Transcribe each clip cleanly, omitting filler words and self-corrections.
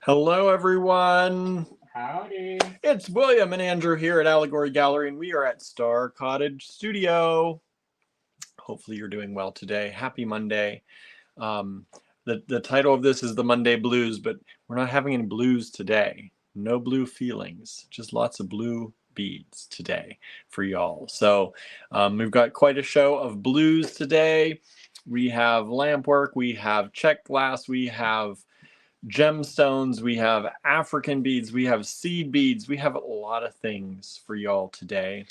Hello, everyone. Howdy. It's William and Andrew here at Allegory Gallery, and we are at Star Cottage Studio. Hopefully, you're doing well today. Happy Monday. Um, the title of this is the Monday Blues, but we're not having any blues today. No blue feelings, just lots of blue beads today for y'all. So we've got quite a show of blues today. We have lampwork, we have check glass, we have gemstones, we have African beads, we have seed beads, we have a lot of things for y'all today,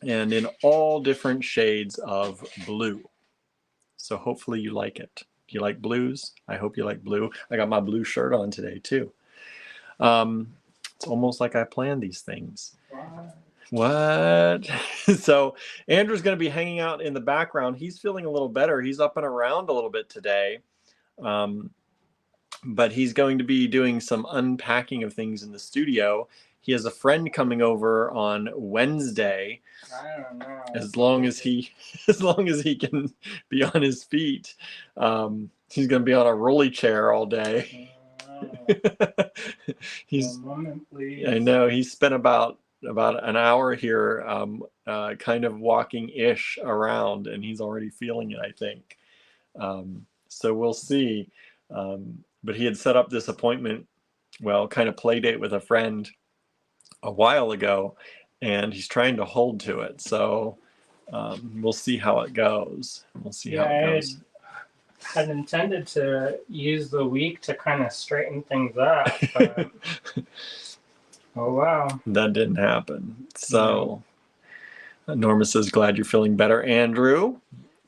and in all different shades of blue. So hopefully you like it. If you like blues, I hope you like blue. I got my blue shirt on today too. It's almost like I planned these things. What? So Andrew's going to be hanging out in the background. He's feeling a little better. He's up and around a little bit today. But he's going to be doing some unpacking of things in the studio. He has a friend coming over on Wednesday. I don't know. As long as he can be on his feet, he's going to be on a rolly chair all day. He's. One moment, please. I know he spent about an hour here, kind of walking ish around, and he's already feeling it, I think. So we'll see. But he had set up this appointment, kind of play date with a friend a while ago, and he's trying to hold to it. So we'll see how it goes. We'll see how it goes. I had intended to use the week to kind of straighten things up, but oh wow. That didn't happen. So Norma says, glad you're feeling better, Andrew.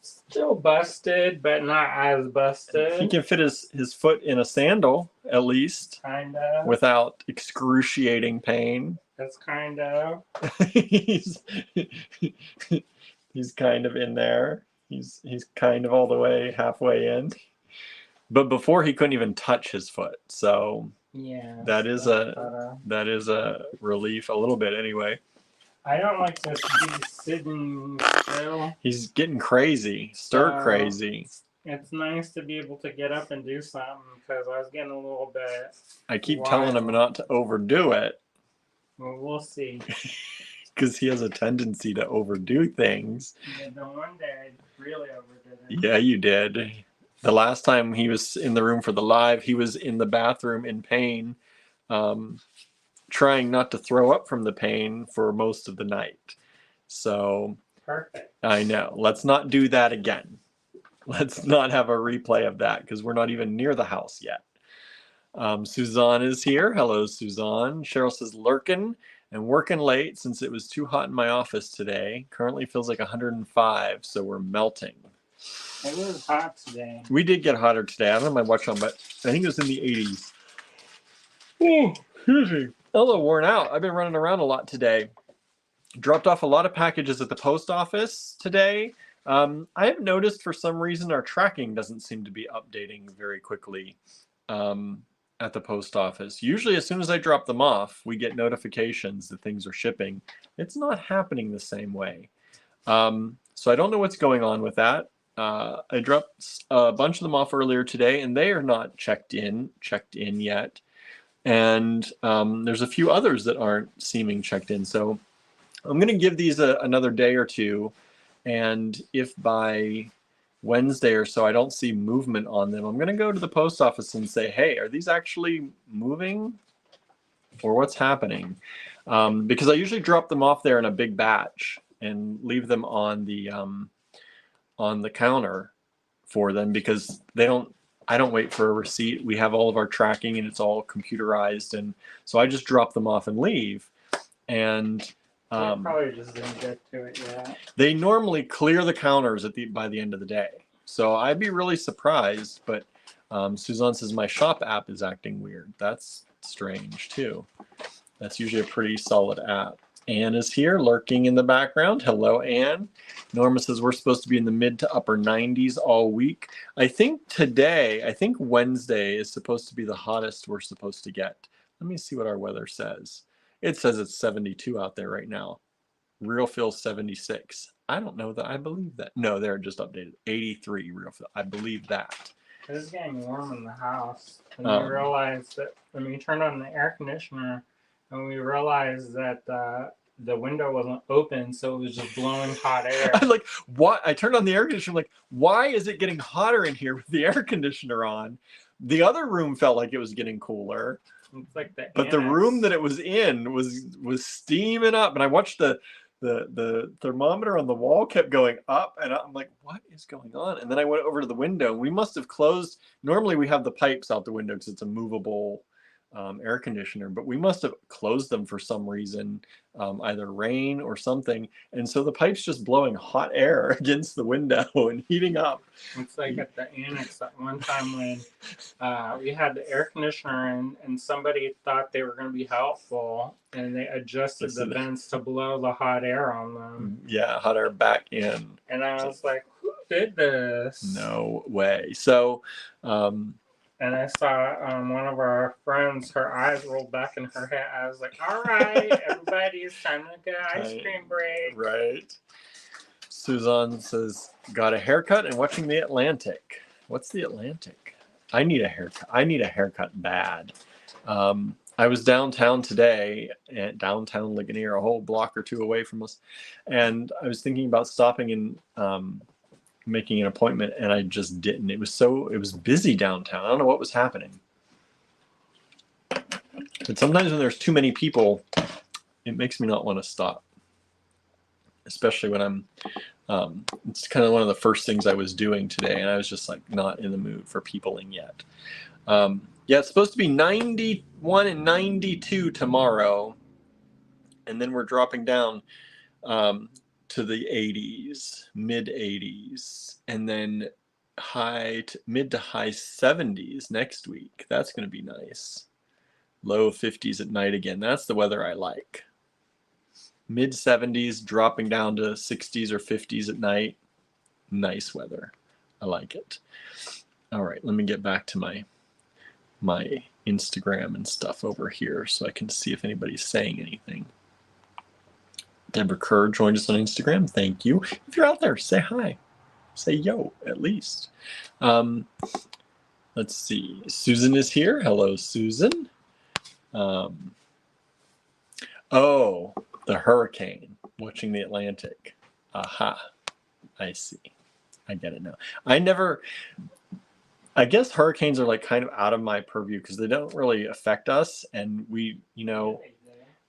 Still busted, but not as busted. He can fit his foot in a sandal, at least. Kinda. Without excruciating pain. That's kind of. he's kind of in there. He's kind of all the way halfway in. But before he couldn't even touch his foot. So yeah, that is a relief a little bit anyway. I don't like to be sitting still. He's getting crazy, crazy. It's nice to be able to get up and do something because I was getting a little bit. I keep telling him not to overdo it. Well, we'll see. Because he has a tendency to overdo things. Yeah, the one day I really overdid it. Yeah, you did. The last time he was in the room for the live, he was in the bathroom in pain, trying not to throw up from the pain for most of the night. So perfect. I know. Let's not do that again. Let's not have a replay of that because we're not even near the house yet. Suzanne is here. Hello, Suzanne. Cheryl says, lurking and working late since it was too hot in my office today. Currently feels like 105, so we're melting. It was hot today. We did get hotter today. I don't have my watch on, but I think it was in the 80s. Oh, excuse me. A little worn out. I've been running around a lot today. Dropped off a lot of packages at the post office today. I have noticed for some reason our tracking doesn't seem to be updating very quickly at the post office. Usually as soon as I drop them off, we get notifications that things are shipping. It's not happening the same way. So I don't know what's going on with that. I dropped a bunch of them off earlier today, and they are not checked in yet. And there's a few others that aren't seeming checked in. So I'm going to give these another day or two. And if by Wednesday or so I don't see movement on them, I'm going to go to the post office and say, hey, are these actually moving? Or what's happening? Because I usually drop them off there in a big batch and leave them on the counter for them because I don't wait for a receipt. We have all of our tracking and it's all computerized, and so I just drop them off and leave. And probably just didn't get to it yet. They normally clear the counters by the end of the day, so I'd be really surprised. But Suzanne says my shop app is acting weird. That's strange too. That's usually a pretty solid app. Anne is here, lurking in the background. Hello, Anne. Norma says we're supposed to be in the mid to upper 90s all week. I think Wednesday is supposed to be the hottest we're supposed to get. Let me see what our weather says. It says it's 72 out there right now. Real feel 76. I don't know that I believe that. No, they're just updated. 83 real feel. I believe that. It was getting warm in the house, and we Um, realized that when we turned on the air conditioner, and we realized that the window wasn't open, so it was just blowing hot air. I'm like, what? I turned on the air conditioner. I'm like, why is it getting hotter in here with the air conditioner on? The other room felt like it was getting cooler. It's like but the room that it was in was steaming up, and I watched the thermometer on the wall kept going up, and I'm like, what is going on? And then I went over to the window. We must have closed. Normally we have the pipes out the window because it's a movable air conditioner, but we must have closed them for some reason, either rain or something, and so the pipe's just blowing hot air against the window and heating up. It's like at the annex that one time when we had the air conditioner in, and somebody thought they were going to be helpful, and they adjusted the vents to blow the hot air on them. Yeah, hot air back in. And I was like, who did this? No way. So, and I saw one of our friends, her eyes rolled back in her head. I was like, all right, everybody, it's time to get ice cream break. Right. Suzanne says, got a haircut and watching the Atlantic. What's the Atlantic? I need a haircut. I need a haircut bad. I was downtown today, at downtown Ligonier, a whole block or two away from us. And I was thinking about stopping and making an appointment, and I just didn't. It was busy downtown. I don't know what was happening. But sometimes when there's too many people, it makes me not want to stop. Especially when I'm, it's kind of one of the first things I was doing today, and I was just like not in the mood for peopling yet. Yeah, it's supposed to be 91 and 92 tomorrow, and then we're dropping down to the 80s, mid 80s, and then mid to high 70s next week. That's going to be nice. Low 50s at night again. That's the weather I like. Mid 70s, dropping down to 60s or 50s at night. Nice weather. I like it. All right, let me get back to my Instagram and stuff over here so I can see if anybody's saying anything. Deborah Kerr joined us on Instagram. Thank you. If you're out there, say hi. Say yo, at least. Let's see. Susan is here. Hello, Susan. Oh, the hurricane. Watching the Atlantic. Aha. I see. I get it now. I guess hurricanes are like kind of out of my purview because they don't really affect us, and we,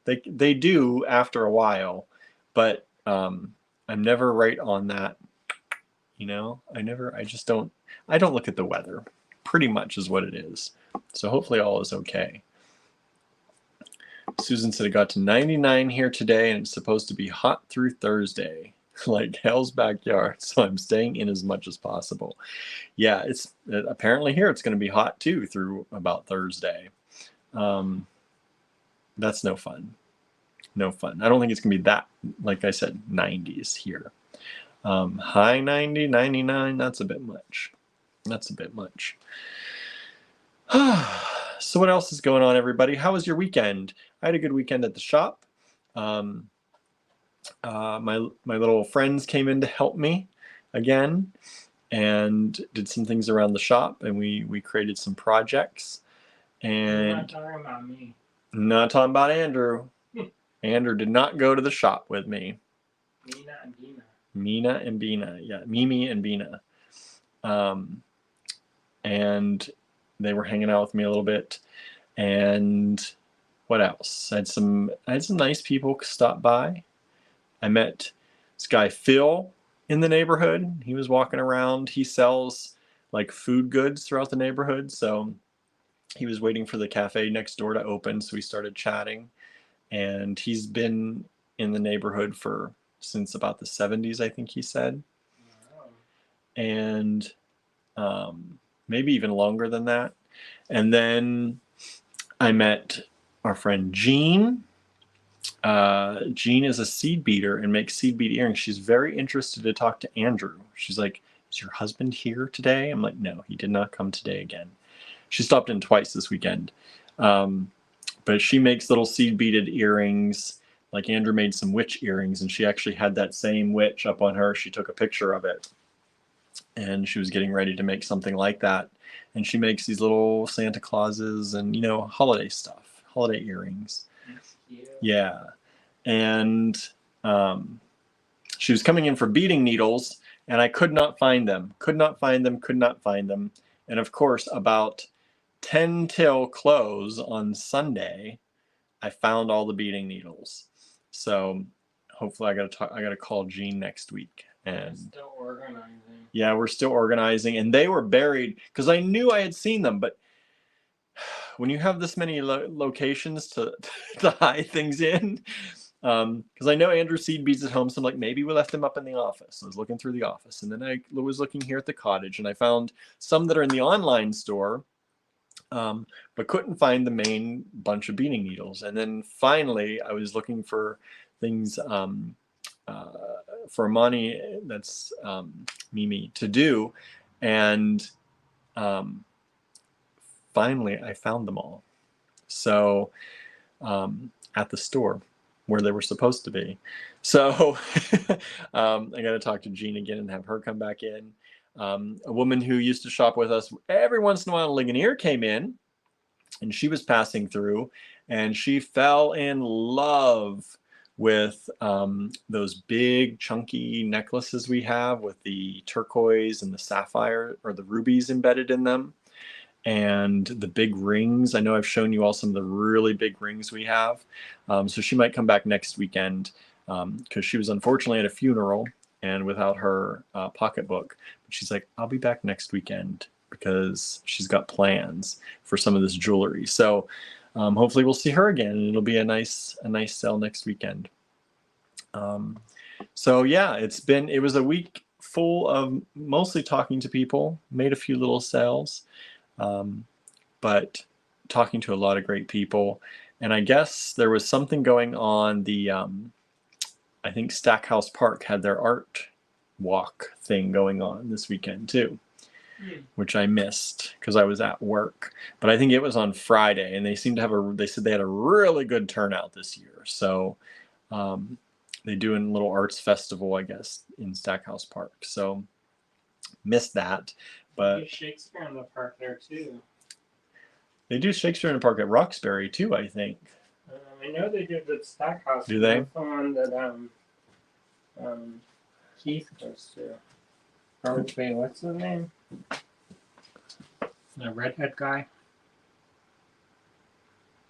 they do after a while, but I'm never right on that. I don't look at the weather. Pretty much is what it is. So hopefully all is okay. Susan said it got to 99 here today, and it's supposed to be hot through Thursday. Like hell's backyard, so I'm staying in as much as possible. Yeah, it's apparently here it's going to be hot too through about Thursday. That's no fun. No fun. I don't think it's going to be that, like I said, 90s here. High 90, 99, that's a bit much. That's a bit much. So what else is going on, everybody? How was your weekend? I had a good weekend at the shop. My little friends came in to help me again and did some things around the shop, and we created some projects. And not talking about me. Not talking about Andrew. Andrew did not go to the shop with me. Mina and Bina. Mina and Bina, yeah, Mimi and Bina. And they were hanging out with me a little bit. And what else? I had some nice people stop by. I met this guy Phil in the neighborhood. He was walking around. He sells like food goods throughout the neighborhood. So he was waiting for the cafe next door to open. So we started chatting. And he's been in the neighborhood since about the 70s, I think he said. Wow. And maybe even longer than that. And then I met our friend Jean. Jean is a seed beater and makes seed bead earrings. She's very interested to talk to Andrew. She's like, is your husband here today? I'm like, no, he did not come today again. She stopped in twice this weekend. But she makes little seed beaded earrings. Like Andrew made some witch earrings, and she actually had that same witch up on her. She took a picture of it, and she was getting ready to make something like that. and she makes these little Santa Clauses and, you know, holiday stuff, holiday earrings. Yeah. And she was coming in for beading needles, and I could not find them. And of course, about 10 till close on Sunday, I found all the beading needles. So hopefully I gotta call Jean next week. And still organizing. Yeah, we're still organizing, and they were buried because I knew I had seen them, but when you have this many locations to hide things in, because I know Andrew seed beads at home, so I'm like, maybe we left them up in the office. I was looking through the office, and then I was looking here at the cottage, and I found some that are in the online store, but couldn't find the main bunch of beading needles. And then finally, I was looking for things for Amani, that's Mimi, to do, and finally I found them all. So at the store where they were supposed to be. So I got to talk to Jean again and have her come back in. A woman who used to shop with us every once in a while, Ligonier, came in, and she was passing through, and she fell in love with those big chunky necklaces we have with the turquoise and the sapphire or the rubies embedded in them, and the big rings. I know I've shown you all some of the really big rings we have. So she might come back next weekend because she was unfortunately at a funeral and without her pocketbook. But she's like, I'll be back next weekend because she's got plans for some of this jewelry. So hopefully we'll see her again, and it'll be a nice sale next weekend. So yeah, it was a week full of mostly talking to people, made a few little sales, but talking to a lot of great people. And I guess there was something going on. I think Stackhouse Park had their art walk thing going on this weekend too, which I missed because I was at work. But I think it was on Friday, and they seemed to they said they had a really good turnout this year. So they do a little arts festival, I guess, in Stackhouse Park. So missed that. But there's Shakespeare in the park there too. They do Shakespeare in the Park at Roxbury too, I think. I know they did the Stackhouse. Do they? That's the one that Keith goes to. Or wait, what's his name? The redhead guy.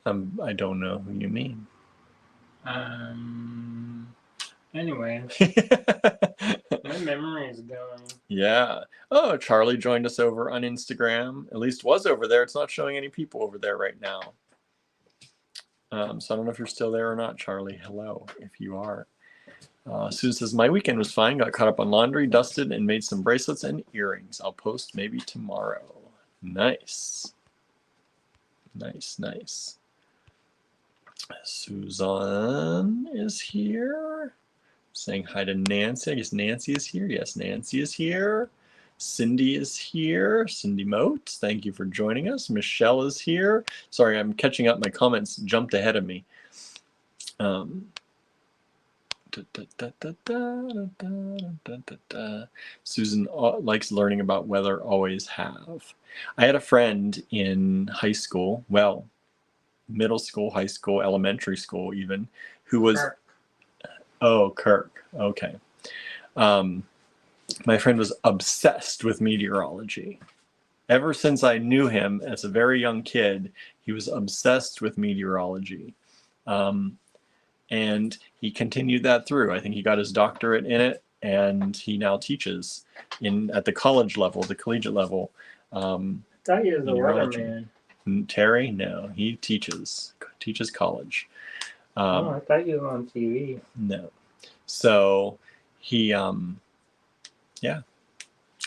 I don't know who you mean. Anyway, my memory is going. Yeah. Oh, Charlie joined us over on Instagram. At least was over there. It's not showing any people over there right now. So I don't know if you're still there or not, Charlie. Hello, if you are. Susan says, my weekend was fine. Got caught up on laundry, dusted, and made some bracelets and earrings. I'll post maybe tomorrow. Nice. Nice. Susan is here. Saying hi to Nancy. I guess Nancy is here. Yes, Nancy is here. Cindy is here. Cindy Motes, thank you for joining us. Michelle is here. Sorry, I'm catching up. My comments jumped ahead of me. Susan likes learning about weather, always have. I had a friend in high school, well, middle school, high school, elementary school even, who was... Kirk. Oh, Kirk. Okay. My friend was obsessed with meteorology. Ever since I knew him as a very young kid, he was obsessed with meteorology. And he continued that through. I think he got his doctorate in it, and he now teaches at the college level, the collegiate level. I thought he was a weatherman. Terry? No, he teaches college. I thought you were on TV. No. So he, yeah,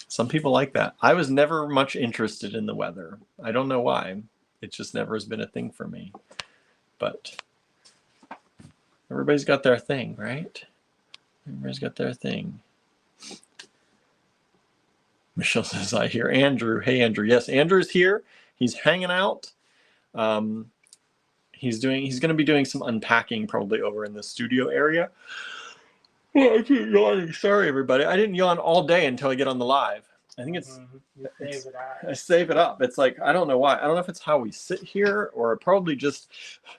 some people like that. I was never much interested in the weather. I don't know why. It just never has been a thing for me. But everybody's got their thing, right? Everybody's got their thing. Michelle says, I hear Andrew. Hey, Andrew. Yes, Andrew's here. He's hanging out. He's going to be doing some unpacking probably over in the studio area. Oh, I keep yawning. Sorry, everybody. I didn't yawn all day until I get on the live. I think it's You save it out. I save it up. It's like, I don't know why. I don't know if it's how we sit here or probably just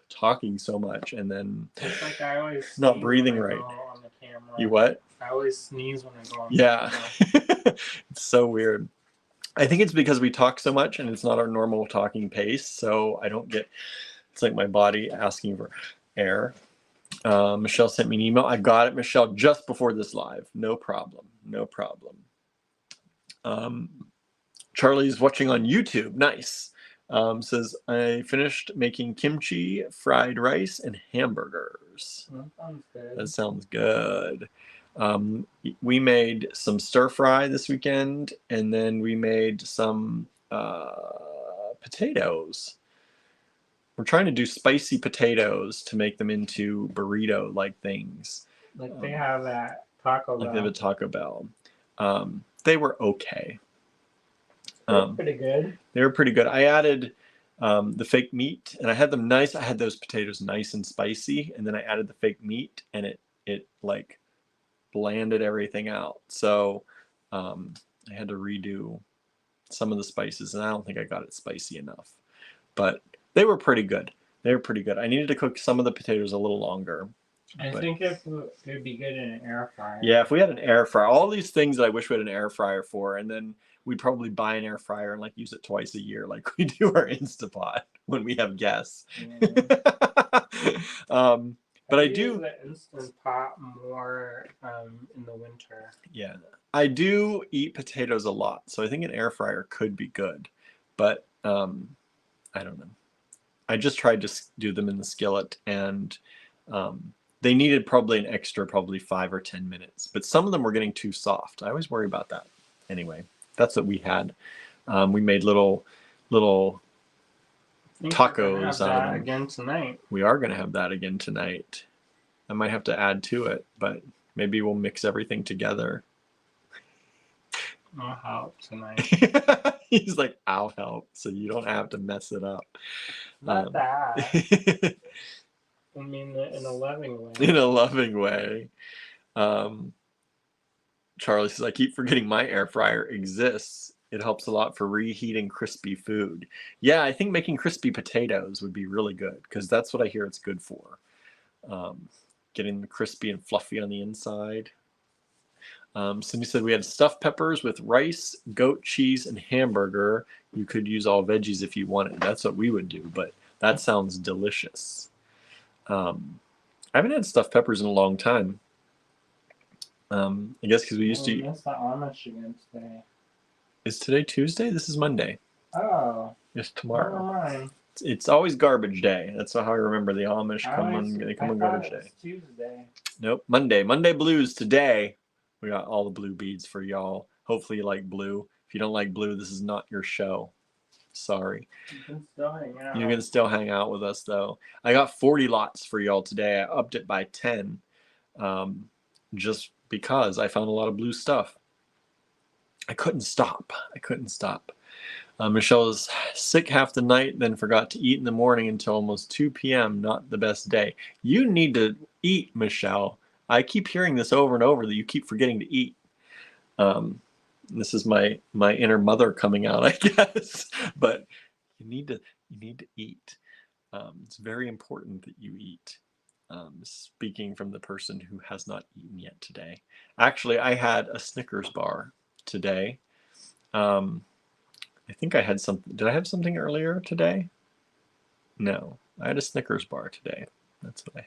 talking so much and then It's like I always not sneeze breathing when I right. go on the camera. You what? I always sneeze when I go on Yeah. the camera. It's so weird. I think it's because we talk so much and it's not our normal talking pace. So I don't get, it's like my body asking for air. Michelle sent me an email. I got it, Michelle, just before this live. No problem. No problem. Charlie's watching on YouTube. Nice. Says, I finished making kimchi, fried rice, and hamburgers. That sounds good. That sounds good. We made some stir fry this weekend, and then we made some potatoes. We're trying to do spicy potatoes to make them into burrito-like things. Like they have at Taco Bell. Like they have a Taco Bell. They were okay. They're pretty good. They were pretty good. I added the fake meat, and I had them nice. I had those potatoes nice and spicy, and then I added the fake meat, and it like blanded everything out. So I had to redo some of the spices, and I don't think I got it spicy enough. But they were pretty good. They were pretty good. I needed to cook some of the potatoes a little longer. I think it would be good in an air fryer. Yeah, if we had an air fryer, all these things that I wish we had an air fryer for, and then we'd probably buy an air fryer and like use it twice a year, like we do our Instapot when we have guests. Yeah. But I use do the Instant Pot more in the winter. Yeah, I do eat potatoes a lot, so I think an air fryer could be good, but I don't know. I just tried to do them in the skillet, and they needed probably an extra 5 or 10 minutes, but some of them were getting too soft. I always worry about that. Anyway, that's what we had. We made little tacos out of them. Again tonight. We are going to have that again tonight. I might have to add to it, but maybe we'll mix everything together. I'll help tonight. He's like, I'll help, so you don't have to mess it up. Not that. I mean, in a loving way. In a loving way. Charlie says, I keep forgetting my air fryer exists. It helps a lot for reheating crispy food. Yeah, I think making crispy potatoes would be really good, because that's what I hear it's good for. Getting them crispy and fluffy on the inside. Cindy said we had stuffed peppers with rice, goat cheese, and hamburger. You could use all veggies if you wanted. That's what we would do, but that sounds delicious. I haven't had stuffed peppers in a long time. I guess because we used to. That's the Amish again today. Is today Tuesday? This is Monday. Oh. It's tomorrow. Never mind. It's always garbage day. That's how I remember the Amish come on garbage day. Tuesday. Nope, Monday. Monday blues today. We got all the blue beads for y'all. Hopefully you like blue. If you don't like blue, this is not your show. Sorry. You can still hang out. You can still hang out with us though. I got 40 lots for y'all today. I upped it by 10. Just because I found a lot of blue stuff. I couldn't stop. Michelle was sick half the night, then forgot to eat in the morning until almost 2 p.m. Not the best day. You need to eat, Michelle. I keep hearing this over and over that you keep forgetting to eat. This is my inner mother coming out, I guess. But you need to eat. It's very important that you eat. Speaking from the person who has not eaten yet today. Actually, I had a Snickers bar today. I think I had something. Did I have something earlier today? No, I had a Snickers bar today. That's what I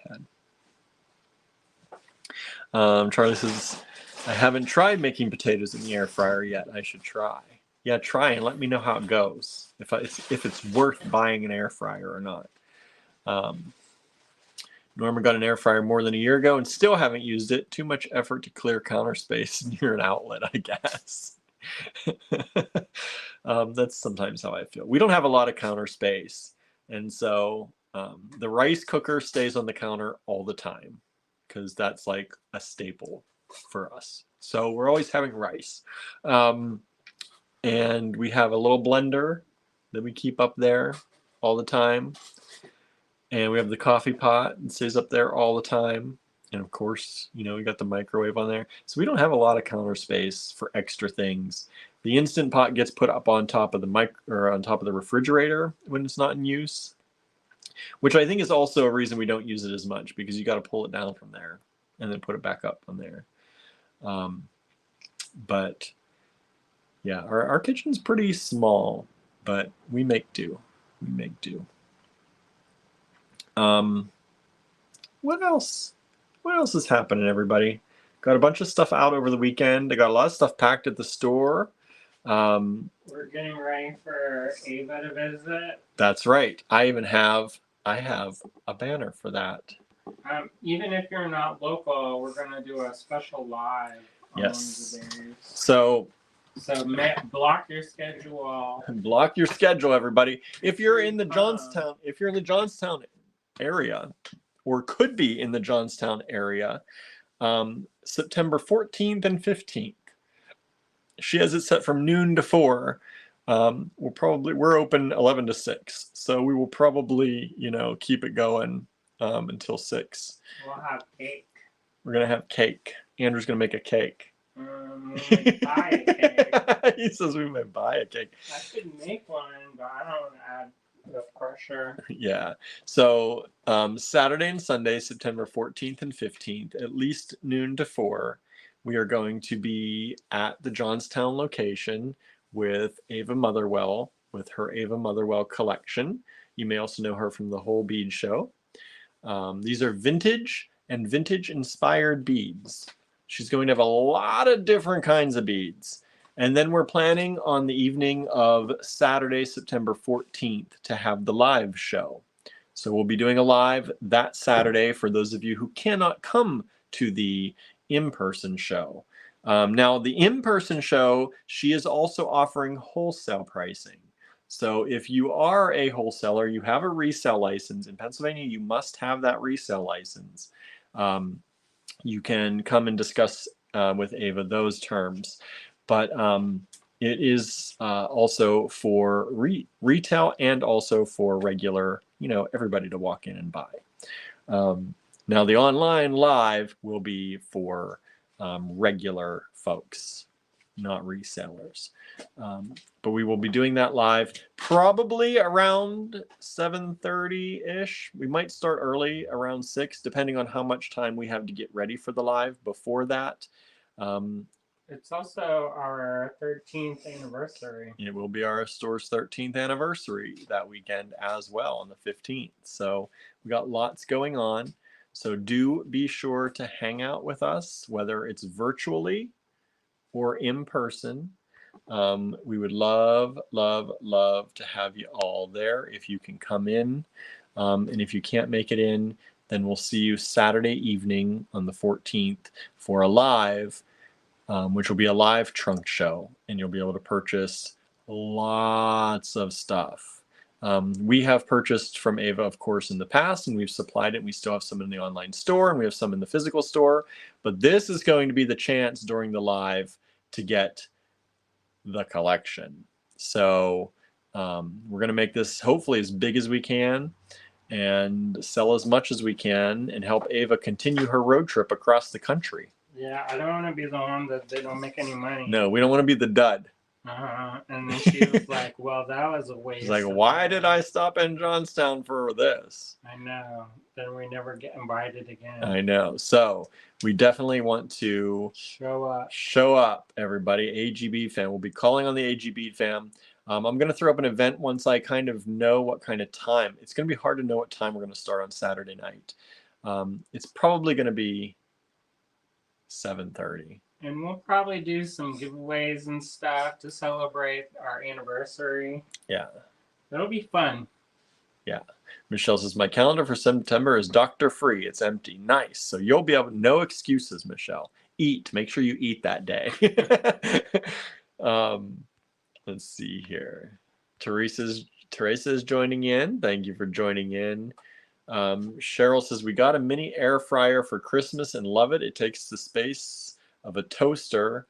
had. Charlie says, I haven't tried making potatoes in the air fryer yet. I should try. Yeah, try and let me know how it goes. If it's worth buying an air fryer or not. Norma got an air fryer more than a year ago and still haven't used it. Too much effort to clear counter space near an outlet, I guess. That's sometimes how I feel. We don't have a lot of counter space. And so the rice cooker stays on the counter all the time because that's like a staple for us. So we're always having rice. And we have a little blender that we keep up there all the time. And we have the coffee pot that stays up there all the time. And of course, we got the microwave on there. So we don't have a lot of counter space for extra things The Instant Pot gets put up on top of the refrigerator when it's not in use, which I think is also a reason we don't use it as much, because you got to pull it down from there and then put it back up on there. But yeah, our kitchen's pretty small, but we make do. We make do. What else? What else is happening, everybody? Got a bunch of stuff out over the weekend. I got a lot of stuff packed at the store. We're getting ready for Ava to visit. That's right. I have a banner for that. Even if you're not local, we're gonna do a special live on Yes. one of the days. So block your schedule. Block your schedule, everybody. If you're in the Johnstown area, or could be in the Johnstown area, September 14th and 15th. She has it set from noon to 4. We're open 11 to 6, so we will probably, keep it going until 6. We'll have cake. We're gonna have cake. Andrew's gonna make a cake. We might buy a cake. He says we might buy a cake. I could make one, but I don't want to add the pressure. Yeah. So Saturday and Sunday, September 14th and 15th, at least noon to 4, we are going to be at the Johnstown location with Ava Motherwell, with her Ava Motherwell collection. You may also know her from the Whole Bead Show. These are vintage and vintage-inspired beads. She's going to have a lot of different kinds of beads. And then we're planning on the evening of Saturday, September 14th, to have the live show. So we'll be doing a live that Saturday for those of you who cannot come to the in-person show. Now, the in-person show, she is also offering wholesale pricing. So if you are a wholesaler, you have a resale license. In Pennsylvania, you must have that resale license. You can come and discuss with Ava those terms. But it is also for retail and also for regular, everybody to walk in and buy. Now, the online live will be for regular folks, not resellers. But we will be doing that live probably around 7:30-ish. We might start early, around 6, depending on how much time we have to get ready for the live before that. It's also our 13th anniversary. It will be our store's 13th anniversary that weekend as well, on the 15th. So we got lots going on. So do be sure to hang out with us, whether it's virtually or in person. We would love, love, love to have you all there if you can come in. And if you can't make it in, then we'll see you Saturday evening on the 14th for a live, which will be a live trunk show, and you'll be able to purchase lots of stuff. We have purchased from Ava, of course, in the past, and we've supplied it. We still have some in the online store, and we have some in the physical store. But this is going to be the chance during the live to get the collection. So we're going to make this hopefully as big as we can and sell as much as we can and help Ava continue her road trip across the country. Yeah, I don't want to be the one that they don't make any money. No, we don't want to be the dud. And then she was like, well, that was a waste. She's like, why did I stop in Johnstown for this? I know. Then we never get invited again. I know. So we definitely want to show up, everybody. AGB fam. We'll be calling on the AGB fam. I'm going to throw up an event once I kind of know what kind of time. It's going to be hard to know what time we're going to start on Saturday night. It's probably going to be 7:30. And we'll probably do some giveaways and stuff to celebrate our anniversary. Yeah. It'll be fun. Yeah. Michelle says, my calendar for September is doctor free. It's empty. Nice. So you'll be able, no excuses, Michelle. Eat. Make sure you eat that day. Let's see here. Teresa's joining in. Thank you for joining in. Cheryl says, we got a mini air fryer for Christmas and love it. It takes the space of a toaster.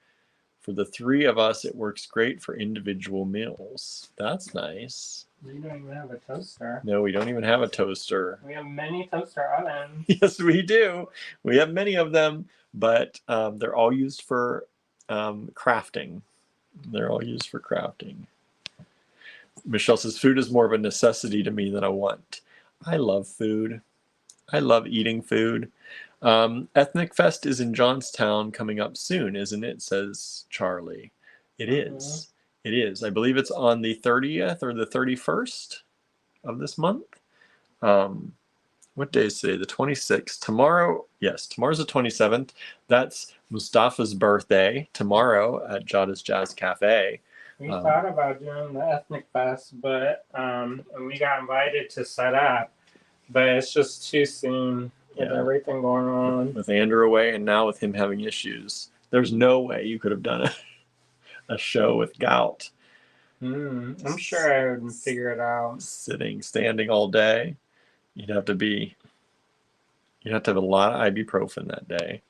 For the 3 of us, it works great for individual meals. That's nice. We don't even have a toaster. No, we don't even have a toaster. We have many toaster ovens. Yes, we do. We have many of them, but they're all used for crafting. They're all used for crafting. Michelle says, food is more of a necessity to me than a want. I love food. I love eating food. Ethnic Fest is in Johnstown coming up soon, isn't it? Says Charlie. It is. It is. I believe it's on the 30th or the 31st of this month. What day is today? The 26th. Tomorrow, yes, tomorrow's the 27th. That's Mustafa's birthday tomorrow at Jada's Jazz Cafe. We thought about doing the Ethnic Fest, but we got invited to set up, but it's just too soon with everything going on. With Andrew away and now with him having issues. There's no way you could have done a show with gout. I'm sure I would figure it out. Sitting, standing all day. You'd have to have a lot of ibuprofen that day.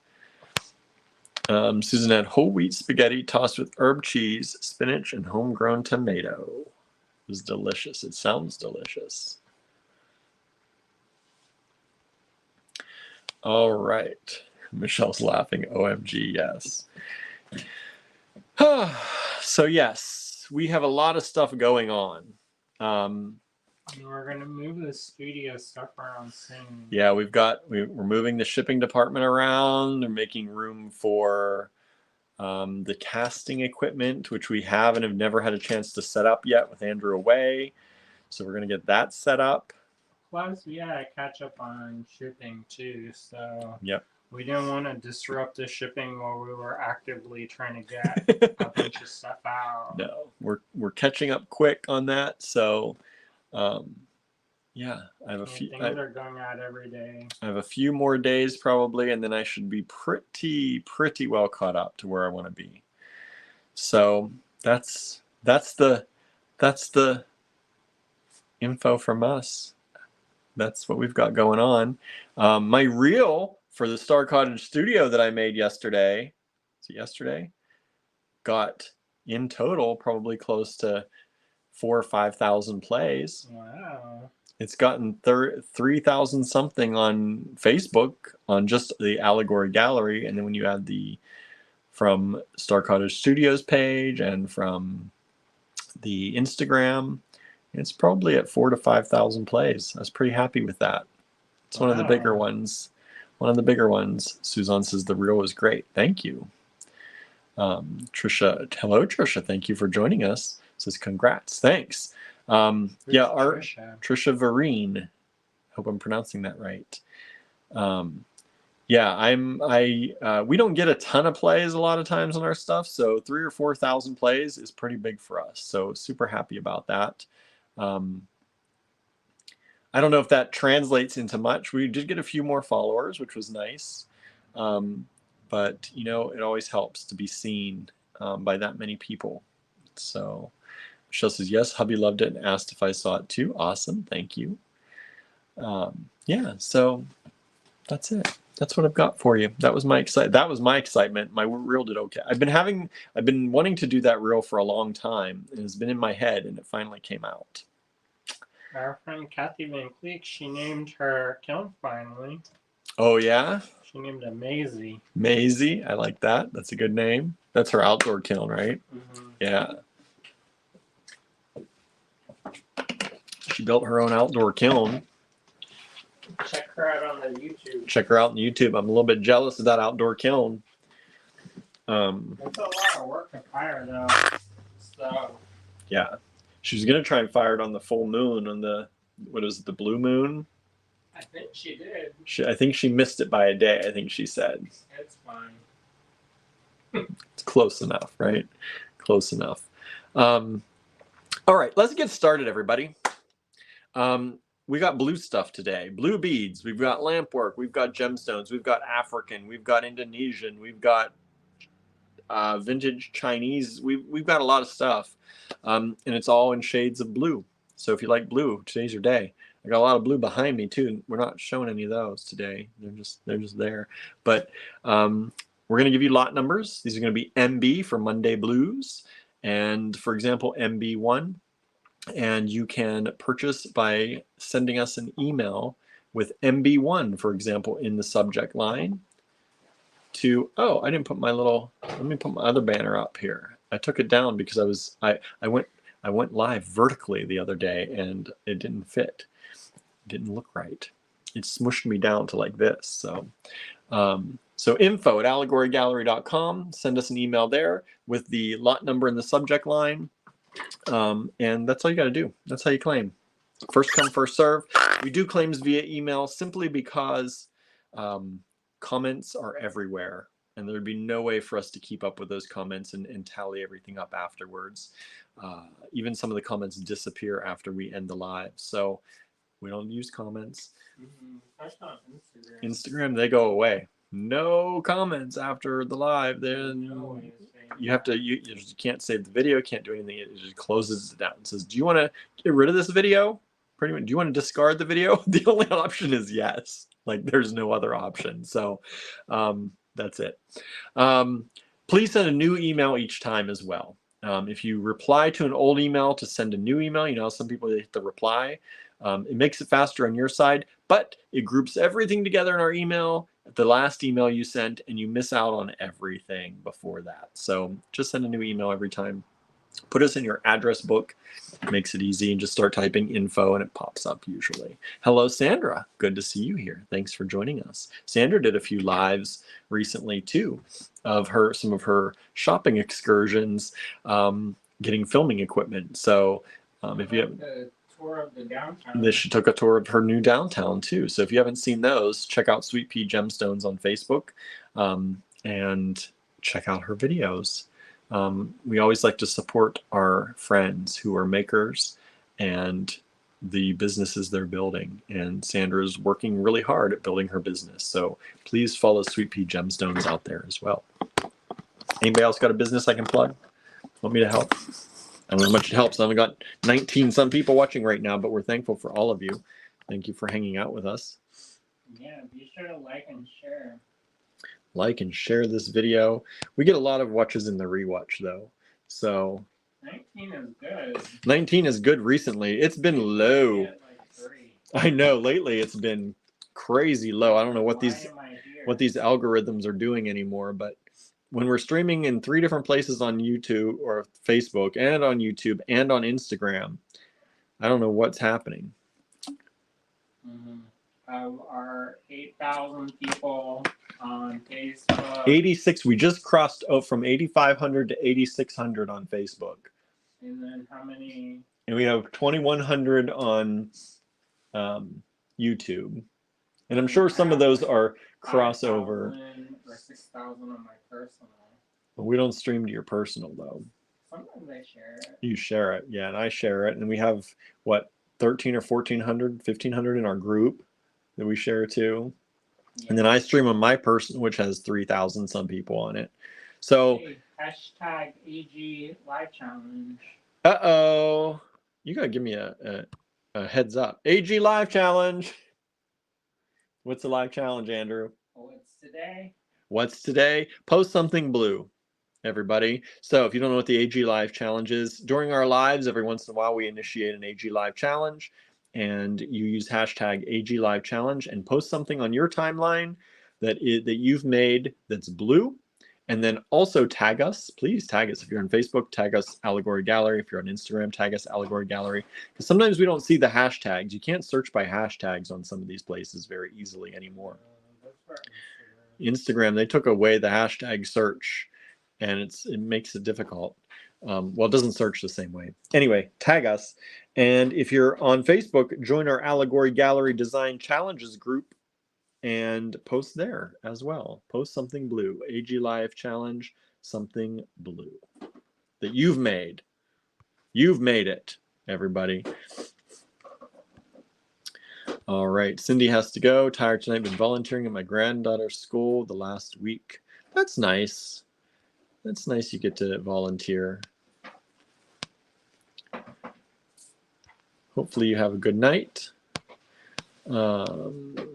Susan had whole wheat spaghetti tossed with herb cheese, spinach, and homegrown tomato. It was delicious. It sounds delicious. All right. Michelle's laughing. OMG, yes. So, yes, we have a lot of stuff going on. We're going to move the studio stuff around soon. Yeah, we're moving the shipping department around. We're making room for the casting equipment, which we have and have never had a chance to set up yet with Andrew away. So we're going to get that set up. Plus, we had to catch up on shipping too. So we didn't want to disrupt the shipping while we were actively trying to get a bunch of stuff out. No, we're catching up quick on that. So I have a few. Things are going out every day. I have a few more days probably, and then I should be pretty well caught up to where I want to be. So that's the info from us. That's what we've got going on. My reel for the Star Cottage studio that I made yesterday, got in total probably close to 4,000 or 5,000 plays. Wow. It's gotten 3,000 something on Facebook on just the Allegory Gallery, and then when you add from Star Cottage Studios page and from the Instagram, it's probably at 4,000 to 5,000 plays. I was pretty happy with that. It's one of the bigger ones. Suzanne says the reel was great. Thank you. Trisha, hello Trisha. Thank you for joining us. Says congrats. Thanks. Trisha Vereen. Hope I'm pronouncing that right. We don't get a ton of plays a lot of times on our stuff, so 3,000 or 4,000 plays is pretty big for us. So super happy about that. I don't know if that translates into much. We did get a few more followers, which was nice. But it always helps to be seen by that many people. So Michelle says, yes, hubby loved it and asked if I saw it too. Awesome. Thank you. So that's it. That's what I've got for you. That was my excitement. My reel did okay. I've been wanting to do that reel for a long time. It has been in my head and it finally came out. Our friend Kathy Van Cleek, she named her kiln finally. Oh yeah? She named it Maisie. Maisie, I like that. That's a good name. That's her outdoor kiln, right? Mm-hmm. Yeah. She built her own outdoor kiln. Check her out on the YouTube. Check her out on YouTube. I'm a little bit jealous of that outdoor kiln. It's a lot of work to fire though. So. Yeah. She was going to try and fire it on the full moon, on the blue moon? I think she did. I think she missed it by a day, I think she said. It's fine. It's close enough, right? Close enough. All right, let's get started, everybody. We got blue stuff today. Blue beads. We've got lampwork. We've got gemstones. We've got African. We've got Indonesian. We've got vintage Chinese. We've got a lot of stuff. And it's all in shades of blue. So if you like blue, today's your day. I got a lot of blue behind me too. We're not showing any of those today. They're just there. But we're going to give you lot numbers. These are going to be MB for Monday Blues. And for example, MB1. And you can purchase by sending us an email with MB1, for example, in the subject line to, I didn't put my let me put my other banner up here. I took it down because I went live vertically the other day and it didn't fit. It didn't look right. It smushed me down to like this. So so info@allegorygallery.com. Send us an email there with the lot number in the subject line. And that's all you got to do. That's how you claim. First come, first serve. We do claims via email simply because comments are everywhere. And there'd be no way for us to keep up with those comments and tally everything up afterwards. Even some of the comments disappear after we end the live. So we don't use comments. That's not Instagram. Instagram, they go away. No comments after the live. Then you have to, you can't save the video, can't do anything. It just closes it down and says, do you want to get rid of this video? Pretty much, do you want to discard the video? The only option is yes. Like there's no other option. So that's it. Please send a new email each time as well. If you reply to an old email to send a new email, you know, some people hit the reply. It makes it faster on your side, but it groups everything together in our email, the last email you sent, and you miss out on everything before that. So just send a new email every time. Put us in your address book. Makes it easy, and just start typing info and it pops up usually. Hello, Sandra. Good to see you here. Thanks for joining us. Sandra did a few lives recently too of some of her shopping excursions, getting filming equipment. So if you have tour of the downtown. She took a tour of her new downtown too. So if you haven't seen those, check out Sweet Pea Gemstones on Facebook and check out her videos. We always like to support our friends who are makers and the businesses they're building. And Sandra's working really hard at building her business. So please follow Sweet Pea Gemstones out there as well. Anybody else got a business I can plug? Want me to help? I don't know how much it helps. I've only got 19 some people watching right now, but we're thankful for all of you. Thank you for hanging out with us. Yeah, be sure to like and share. Like and share this video. We get a lot of watches in the rewatch though. So 19 is good. 19 is good recently. It's been low. Like 3. I know lately it's been crazy low. I don't know what these algorithms are doing anymore, but when we're streaming in 3 different places on YouTube or Facebook and on YouTube and on Instagram, I don't know what's happening. Of our 8,000 people on Facebook. 86. We just crossed from 8,500 to 8,600 on Facebook. And then how many? And we have 2,100 on YouTube. And I'm sure some of those are crossover. 5,000 or 6,000 on my personal. But we don't stream to your personal though. Sometimes I share it. You share it, yeah, and I share it. And we have what, 1,300 or 1,400, 1,500 in our group that we share too. Yeah. And then I stream on my personal, which has 3,000 some people on it. So hey, hashtag AG Live Challenge. Uh-oh. You gotta give me a heads up. AG Live Challenge. What's the live challenge, Andrew? What's today? What's today? Post something blue, everybody. So if you don't know what the AG Live Challenge is, during our lives, every once in a while, we initiate an AG Live Challenge, and you use hashtag AG Live Challenge and post something on your timeline that you've made that's blue. And then also tag us. Please tag us. If you're on Facebook, tag us Allegory Gallery. If you're on Instagram, tag us Allegory Gallery. Because sometimes we don't see the hashtags. You can't search by hashtags on some of these places very easily anymore. Instagram, they took away the hashtag search, and it makes it difficult. Well, it doesn't search the same way. Anyway, tag us. And if you're on Facebook, join our Allegory Gallery Design Challenges group and post there as well. Post something blue. AG Live Challenge, something blue that you've made. You've made it, everybody. All right, Cindy has to go. Tired tonight, been volunteering at my granddaughter's school the last week. That's nice. That's nice you get to volunteer. Hopefully you have a good night.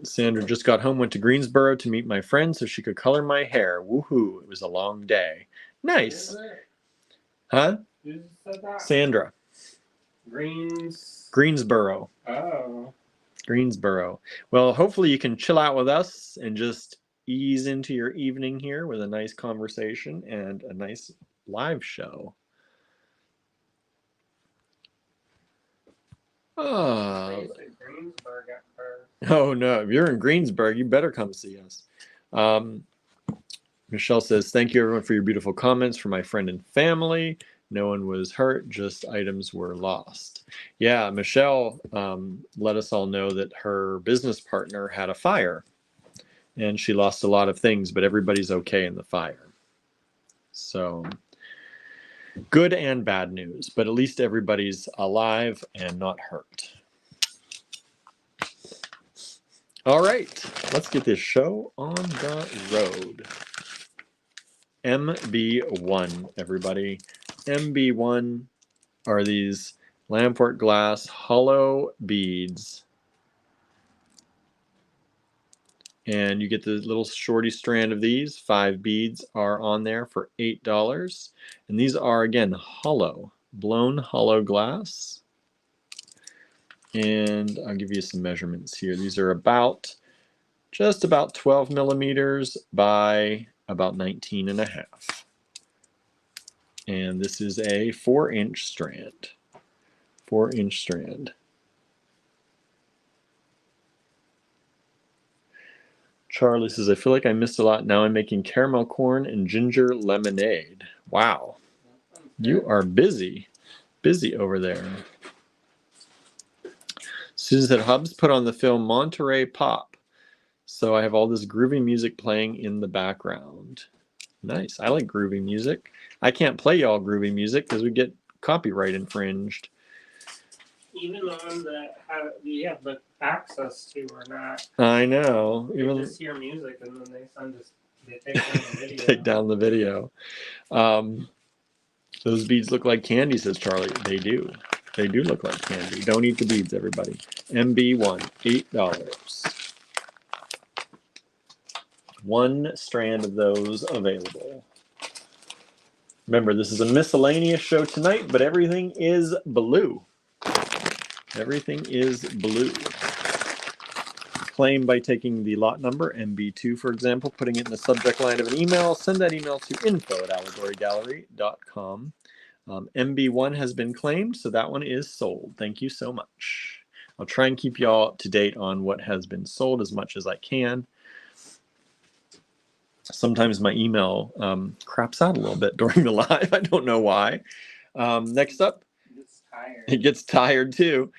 Sandra just got home, went to Greensboro to meet my friend so she could color my hair. Woohoo, it was a long day. Nice. Huh? Who said that? Sandra. Greensboro. Oh. Greensboro. Well, hopefully you can chill out with us and just ease into your evening here with a nice conversation and a nice live show. Oh. Greensburg at first. Oh no, if you're in Greensburg, you better come see us. Michelle says, thank you everyone for your beautiful comments for my friend and family. No one was hurt, just items were lost. Yeah, Michelle let us all know that her business partner had a fire and she lost a lot of things, but everybody's okay in the fire. So good and bad news, but at least everybody's alive and not hurt. All right, let's get this show on the road. MB1, everybody. MB1 are these lampwork glass hollow beads. And you get the little shorty strand of these. 5 beads are on there for $8. And these are, again, hollow, blown hollow glass. And I'll give you some measurements here. These are just about 12 millimeters by about 19 and a half. And this is a 4-inch strand. 4-inch strand. Charlie says, I feel like I missed a lot. Now I'm making caramel corn and ginger lemonade. Wow. You are busy. Busy over there. Susan said, Hubs put on the film Monterey Pop. So I have all this groovy music playing in the background. Nice. I like groovy music. I can't play y'all groovy music because we get copyright infringed. Even the ones that we have the access to or not. I know. They Even just hear music and then they send us. They take down the video. take down the video. Those beads look like candy, says Charlie. They do. They do look like candy. Don't eat the beads, everybody. MB1, $8. 1 strand of those available. Remember, this is a miscellaneous show tonight, but everything is blue. Everything is blue. Claim by taking the lot number, MB2, for example, putting it in the subject line of an email. Send that email to info@allegorygallery.com. MB1 has been claimed, so that one is sold. Thank you so much. I'll try and keep y'all up to date on what has been sold as much as I can. Sometimes my email craps out a little bit during the live. I don't know why. Next up, it gets tired too.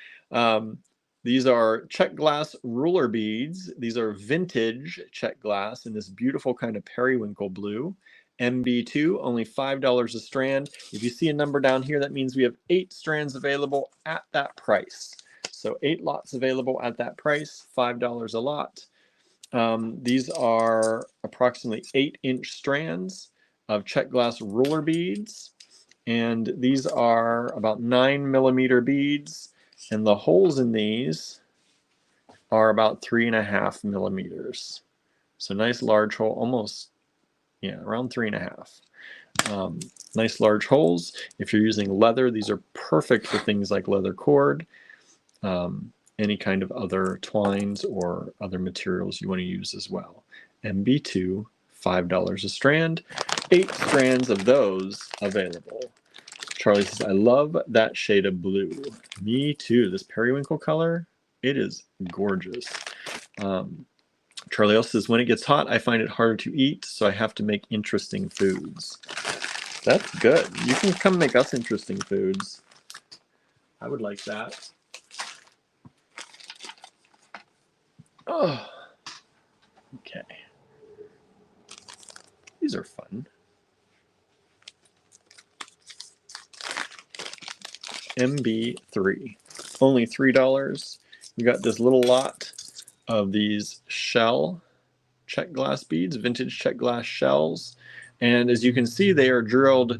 These are check glass ruler beads. These are vintage check glass in this beautiful kind of periwinkle blue. MB2, only $5 a strand. If you see a number down here, that means we have 8 strands available at that price. So 8 lots available at that price, $5 a lot. These are approximately 8-inch strands of check glass ruler beads. And these are about 9 millimeter beads. And the holes in these are about 3.5 millimeters. So nice large hole, almost, yeah, around 3.5. Nice large holes. If you're using leather, these are perfect for things like leather cord, any kind of other twines or other materials you want to use as well. MB2, $5 a strand. 8 strands of those available. Charlie says, I love that shade of blue. Me too. This periwinkle color, it is gorgeous. Charlie also says, when it gets hot, I find it harder to eat, so I have to make interesting foods. That's good. You can come make us interesting foods. I would like that. Oh, okay. These are fun. MB3, only $3. We got this little lot of these shell check glass beads, vintage check glass shells. And as you can see, they are drilled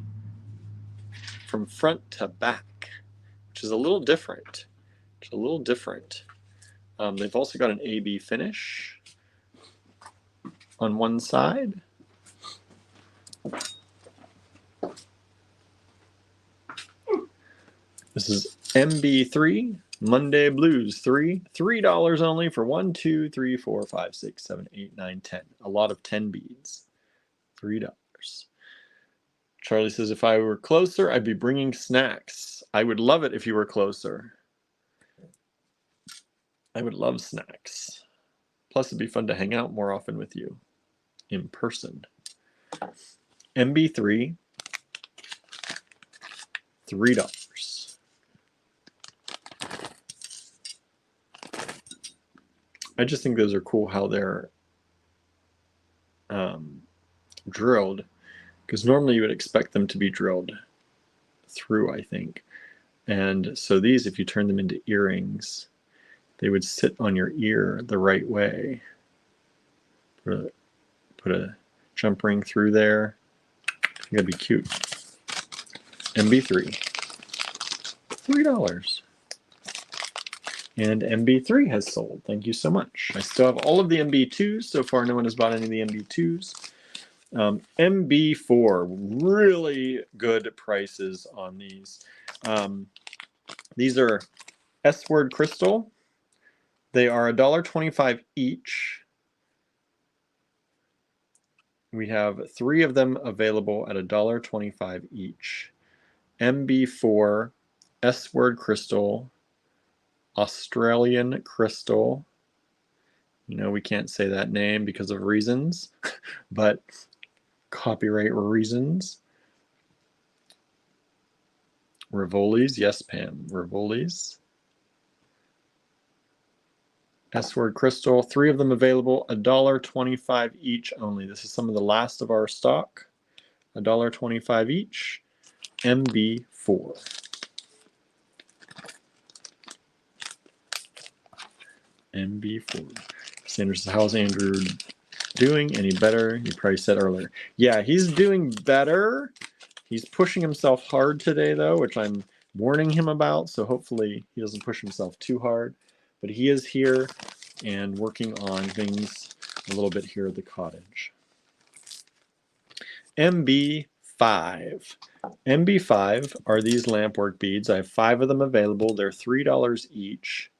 from front to back, which is a little different. They've also got an AB finish on one side. This is MB3, Monday Blues 3. $3 only for 1, 2, 3, 4, 5, 6, 7, 8, 9, 10. A lot of 10 beads. $3. Charlie says, if I were closer, I'd be bringing snacks. I would love it if you were closer. I would love snacks. Plus, it'd be fun to hang out more often with you in person. MB3, $3. I just think those are cool how they're drilled, because normally you would expect them to be drilled through, I think. And so these, if you turn them into earrings, they would sit on your ear the right way. Put a jump ring through there. I think that'd be cute. MB3, $3. And MB3 has sold. Thank you so much. I still have all of the MB2s. So far, no one has bought any of the MB2s. MB4, really good prices on these. These are S-word crystal. They are $1.25 each. We have 3 of them available at $1.25 each. MB4, S-word crystal, Australian crystal. You know, we can't say that name because of reasons, but copyright reasons. Rivoli's, yes, Pam, Rivoli's. S-word crystal, 3 of them available, $1.25 each only. This is some of the last of our stock. $1.25 each. MB4. MB4. Sanders says, how's Andrew doing? Any better? You probably said earlier. Yeah, he's doing better. He's pushing himself hard today, though, which I'm warning him about. So hopefully he doesn't push himself too hard. But he is here and working on things a little bit here at the cottage. MB5. MB5 are these lampwork beads. I have 5 of them available. They're $3 each.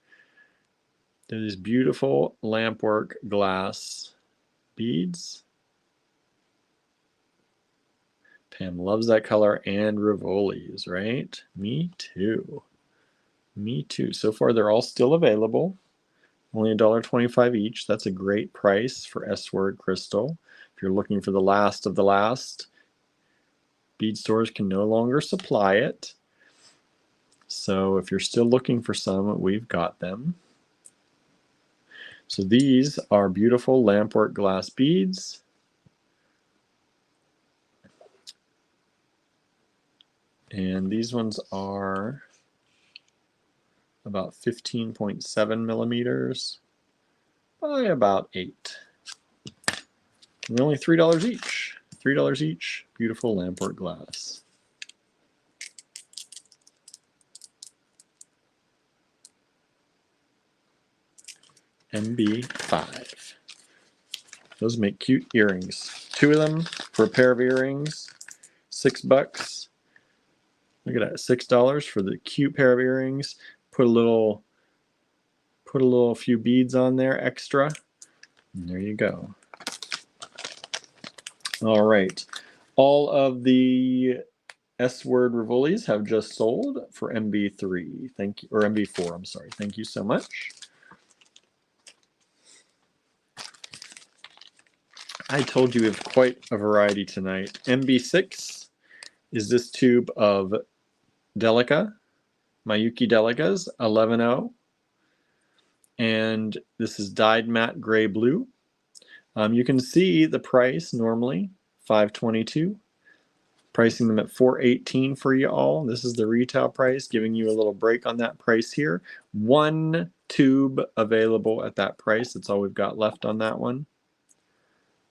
They're these beautiful lampwork glass beads. Pam loves that color, and Rivoli's, right? Me too. Me too. So far, they're all still available. Only $1.25 each. That's a great price for S-word crystal. If you're looking for the last of the last, bead stores can no longer supply it. So if you're still looking for some, we've got them. So these are beautiful lampwork glass beads. And these ones are about 15.7 millimeters by about 8. And they're only $3 each. $3 each. Beautiful lampwork glass. MB5. Those make cute earrings. 2 of them for a pair of earrings. $6. Look at that, $6 for the cute pair of earrings. Put a few beads on there extra. And there you go. All right. All of the S-word Rivoli's have just sold for MB3. Thank you, or MB4, I'm sorry. Thank you so much. I told you we have quite a variety tonight. MB6 is this tube of Delica, Mayuki Delicas, 11.0. And this is dyed matte gray blue. You can see the price normally, $5.22. Pricing them at $4.18 for you all. This is the retail price, giving you a little break on that price here. 1 tube available at that price. That's all we've got left on that one.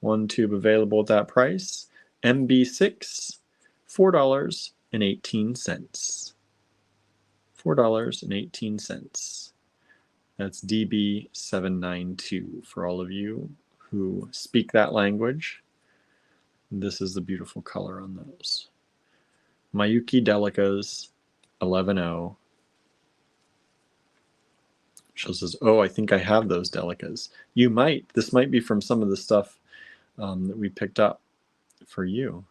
1 tube available at that price. MB6, $4.18. $4.18. That's DB792 for all of you who speak that language. This is the beautiful color on those. Mayuki Delicas, 11.0. She says, oh, I think I have those Delicas. You might. This might be from some of the stuff that we picked up for you.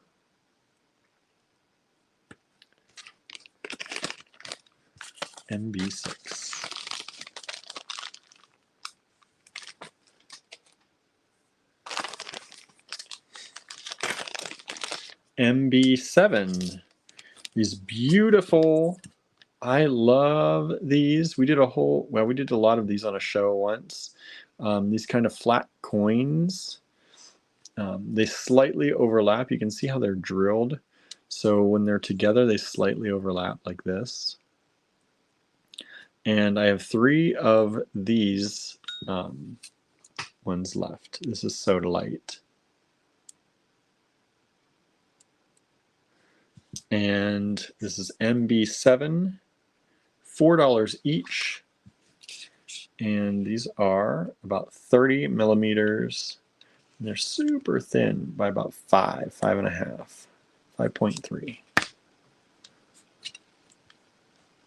MB6. MB7. These beautiful, I love these. We did a lot of these on a show once. These kind of flat coins. They slightly overlap. You can see how they're drilled. So when they're together, they slightly overlap like this. And I have 3 of these ones left. This is Sodalite. And this is MB7, $4 each. And these are about 30 millimeters. And they're super thin by about 5.5, 5.3.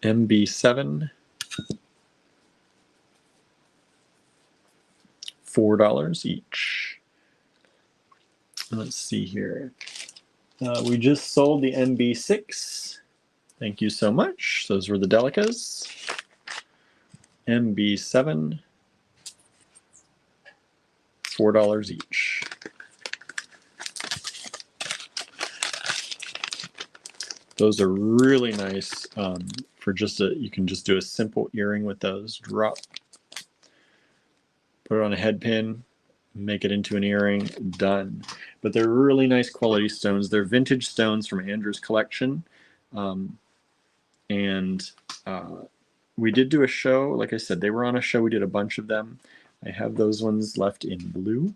MB7, $4 each. Let's see here. We just sold the MB6. Thank you so much. Those were the Delicas. MB7, $4 each. Those are really nice for you can just do a simple earring with those. Drop, put it on a head pin, make it into an earring, done. But they're really nice quality stones. They're vintage stones from Andrew's collection. We did do a show. Like I said, they were on a show. We did a bunch of them. I have those ones left in blue.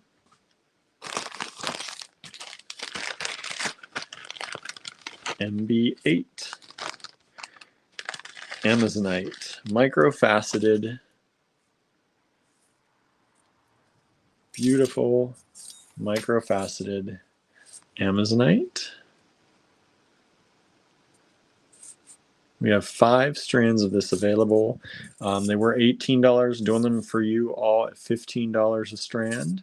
MB8. Amazonite. Microfaceted. Beautiful microfaceted Amazonite. We have 5 strands of this available. They were $18, doing them for you all at $15 a strand.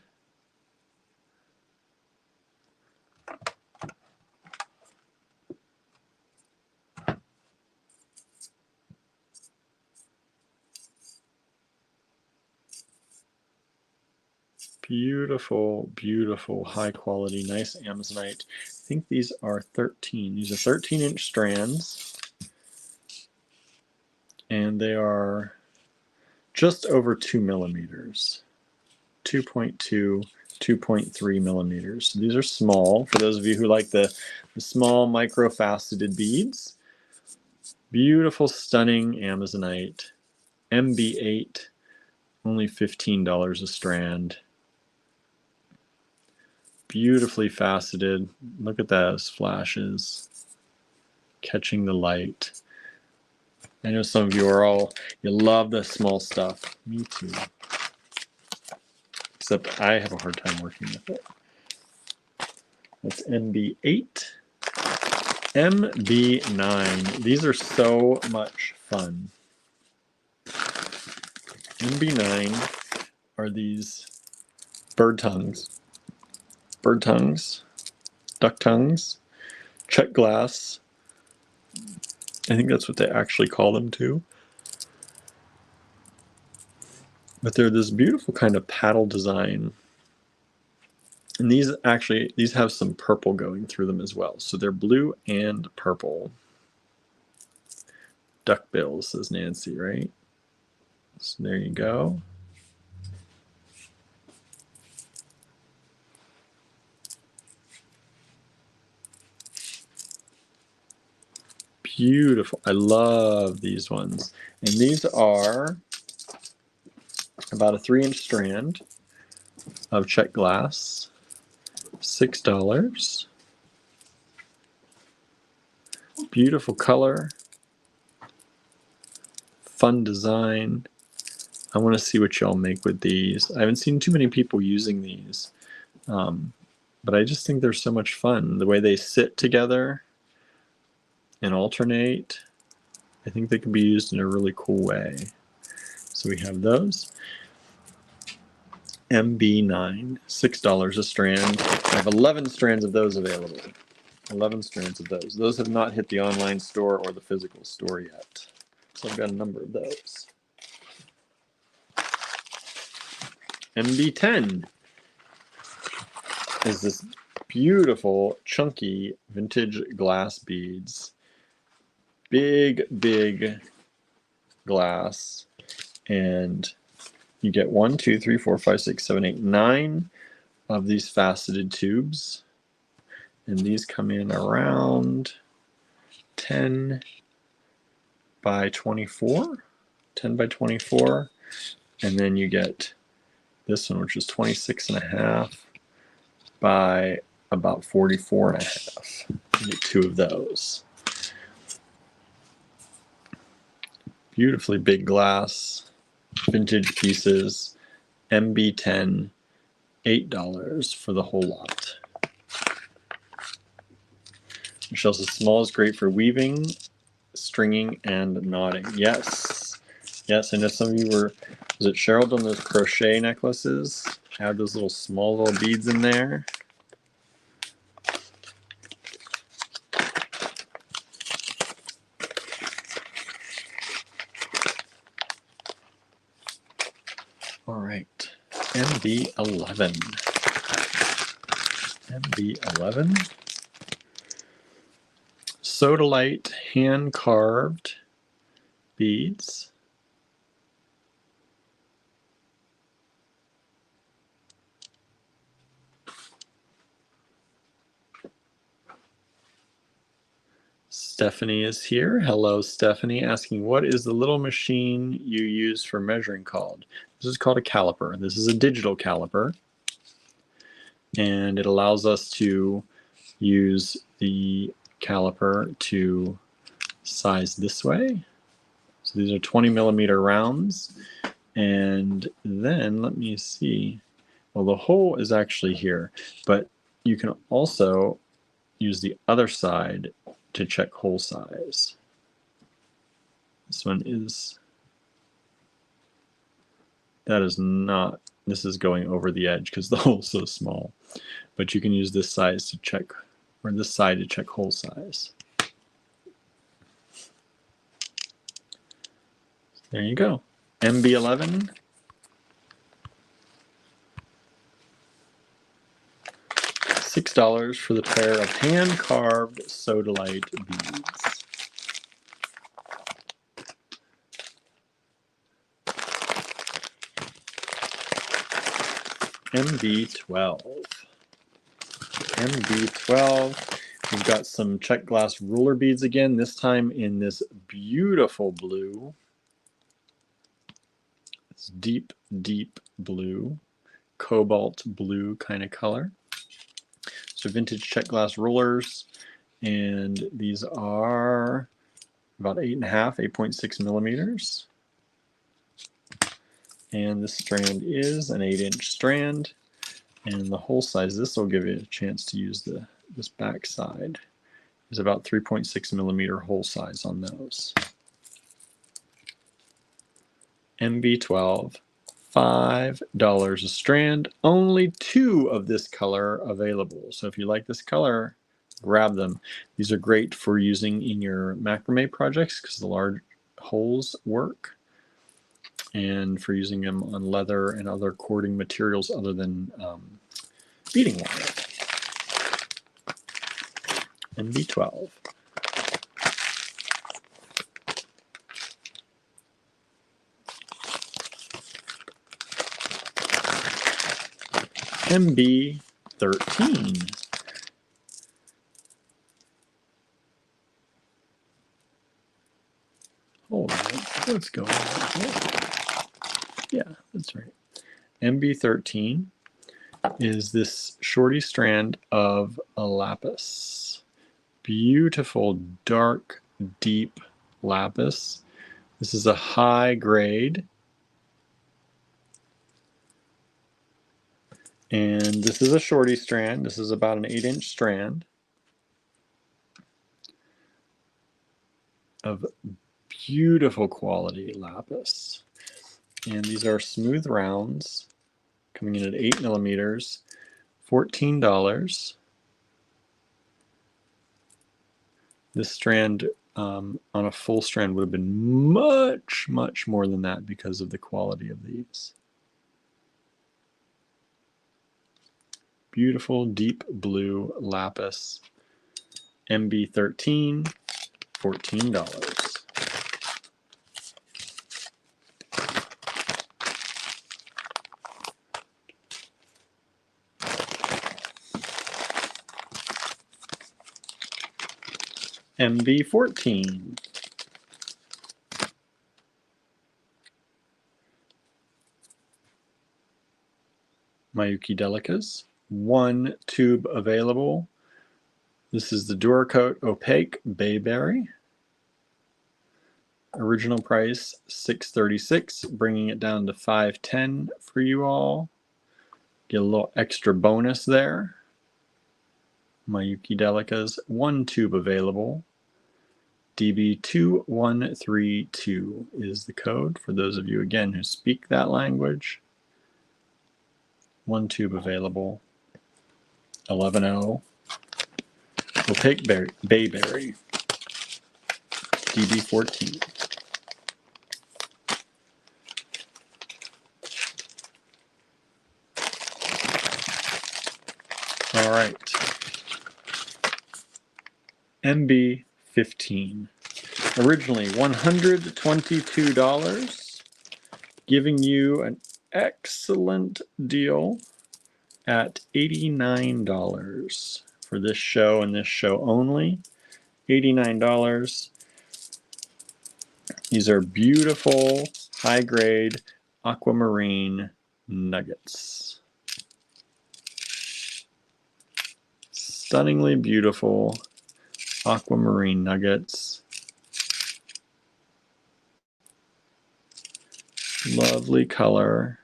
Beautiful, beautiful, high quality, nice Amazonite. I think these are 13. These are 13-inch strands. And they are just over 2 millimeters. 2.2, 2.3 millimeters. So these are small, for those of you who like the small microfaceted beads. Beautiful, stunning Amazonite. MB8, only $15 a strand. Beautifully faceted. Look at those flashes. Catching the light. I know some of you you love the small stuff. Me too. Except I have a hard time working with it. That's MB8. MB9. These are so much fun. MB9 are these bird tongues, duck tongues, check glass. I think that's what they actually call them too. But they're this beautiful kind of paddle design. And these have some purple going through them as well. So they're blue and purple. Duck bills, says Nancy, right? So there you go. Beautiful. I love these ones. And these are about a 3-inch strand of check glass. $6. Beautiful color. Fun design. I want to see what y'all make with these. I haven't seen too many people using these. But I just think they're so much fun. The way they sit together and alternate, I think they can be used in a really cool way. So we have those. MB9, $6 a strand. I have 11 strands of those available. 11 strands of those. Those have not hit the online store or the physical store yet. So I've got a number of those. MB10 is this beautiful, chunky vintage glass beads. Big, big glass. And you get 1, 2, 3, 4, 5, 6, 7, 8, 9 of these faceted tubes. And these come in around 10 by 24. 10 by 24. And then you get this one, which is 26.5 by about 44.5. You get 2 of those. Beautifully big glass, vintage pieces, MB10, $8 for the whole lot. Michelle says small is great for weaving, stringing, and knotting. Yes. Yes, I know some of you were, was it Cheryl done those crochet necklaces? Add those little small little beads in there. All right, MB11. MB11. Sodalite hand-carved beads. Stephanie is here. Hello, Stephanie, asking what is the little machine you use for measuring called? This is called a caliper. This is a digital caliper, and it allows us to use the caliper to size this way. So these are 20 millimeter rounds, and then let me see. Well, the hole is actually here, but you can also use the other side to check hole size. This one is, that is not, this is going over the edge because the hole's so small. But you can use this size to check, or this side to check hole size. There you go. MB11. $6 for the pair of hand-carved sodalite beads. MB12. MB12. We've got some check glass ruler beads again, this time in this beautiful blue. It's deep, deep blue, cobalt blue kind of color. So vintage check glass rulers, and these are about 8.6 millimeters. And this strand is an 8-inch strand, and the hole size, this will give you a chance to use this back side, is about 3.6 millimeter hole size on those. MB12, $5 a strand, only 2 of this color available. So if you like this color, grab them. These are great for using in your macrame projects because the large holes work, and for using them on leather and other cording materials other than beading wire. MB12. MB13. Hold on, what's going on here? Yeah, that's right. MB13 is this shorty strand of a lapis. Beautiful, dark, deep lapis. This is a high grade. And this is a shorty strand. This is about an 8-inch strand of beautiful quality lapis. And these are smooth rounds coming in at 8 millimeters, $14. This strand on a full strand would have been much, much more than that because of the quality of these. Beautiful deep blue lapis. MB13, $14. MB14. Mayuki Delicas. 1 tube available. This is the Duracoat Opaque Bayberry. Original price $6.36, bringing it down to $5.10 for you all. Get a little extra bonus there. Mayuki Delicas, 1 tube available. DB2132 is the code for those of you, again, who speak that language. 1 tube available. 11.0. Opaque Bayberry. DB14. All right. MB15. Originally $122, giving you an excellent deal at $89 for this show and this show only. $89. These are beautiful, high-grade aquamarine nuggets. Stunningly beautiful aquamarine nuggets. Lovely color.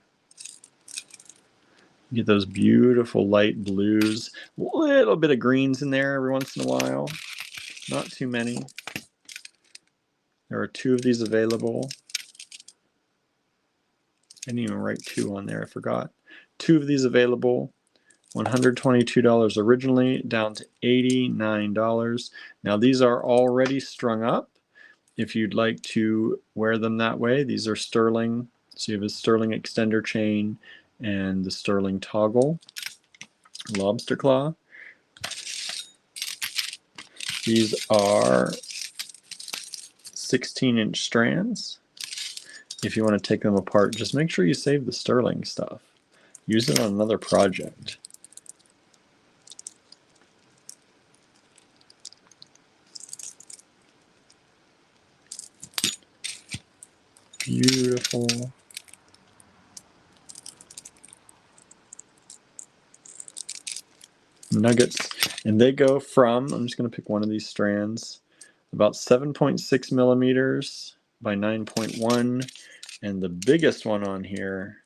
You get those beautiful light blues. A little bit of greens in there every once in a while. Not too many. There are 2 of these available. I didn't even write 2 on there, I forgot. 2 of these available. $122 originally, down to $89. Now these are already strung up. If you'd like to wear them that way, these are sterling. So you have a sterling extender chain and the sterling toggle. Lobster claw. These are 16-inch strands. If you want to take them apart, just make sure you save the sterling stuff. Use it on another project. Beautiful. Nuggets. And they go from, I'm just going to pick one of these strands, about 7.6 millimeters by 9.1. And the biggest one on here,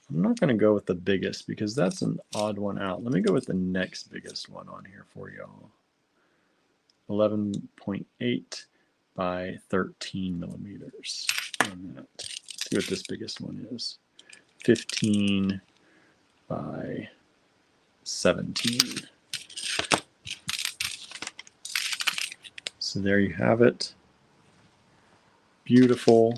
I'm not going to go with the biggest because that's an odd one out. Let me go with the next biggest one on here for y'all. 11.8 by 13 millimeters on that. Let's see what this biggest one is. 15 by 17. So there you have it. Beautiful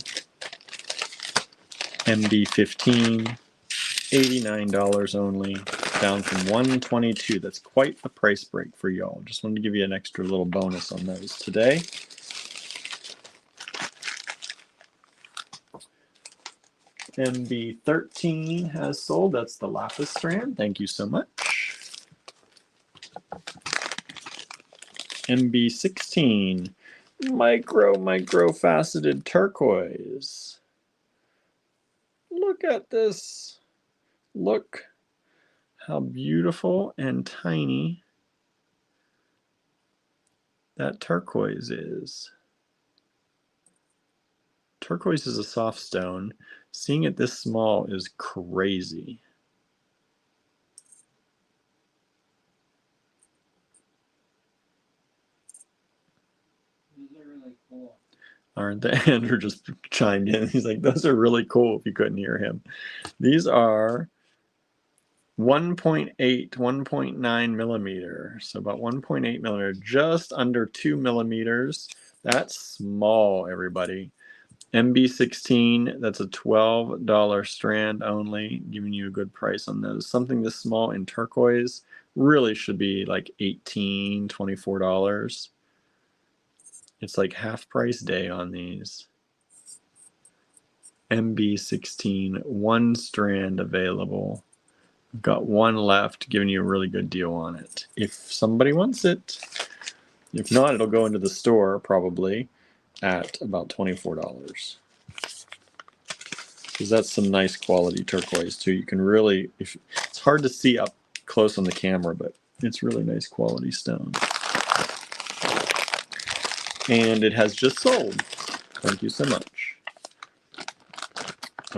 MB15, $89 only, down from $122. That's quite a price break for y'all. Just wanted to give you an extra little bonus on those today. MB13 has sold. That's the lapis strand. Thank you so much. MB16, micro faceted turquoise. Look at this. Look how beautiful and tiny that turquoise is. Turquoise is a soft stone. Seeing it this small is crazy. Those are really cool. Aren't they? Andrew just chimed in. He's like, those are really cool if you couldn't hear him. These are 1.8, 1.9 millimeter. So about 1.8 millimeter, just under 2 millimeters That's small, everybody. MB16, that's a $12 strand only, giving you a good price on those. Something this small in turquoise really should be like $18, $24. It's like half price day on these. MB16, one strand available. I've got one left, giving you a really good deal on it. If somebody wants it. If not, it'll go into the store probably at about $24. Because that's some nice quality turquoise too. You can really, it's hard to see up close on the camera, but it's really nice quality stone. And it has just sold. Thank you so much.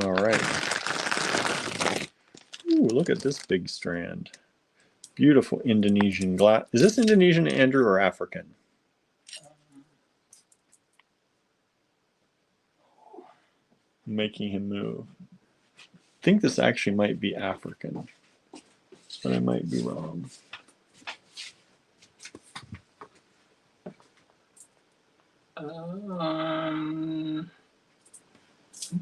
All right. Ooh, look at this big strand. Beautiful Indonesian glass. Is this Indonesian, Andrew, or African? Making him move. I think this actually might be African, but I might be wrong. I'm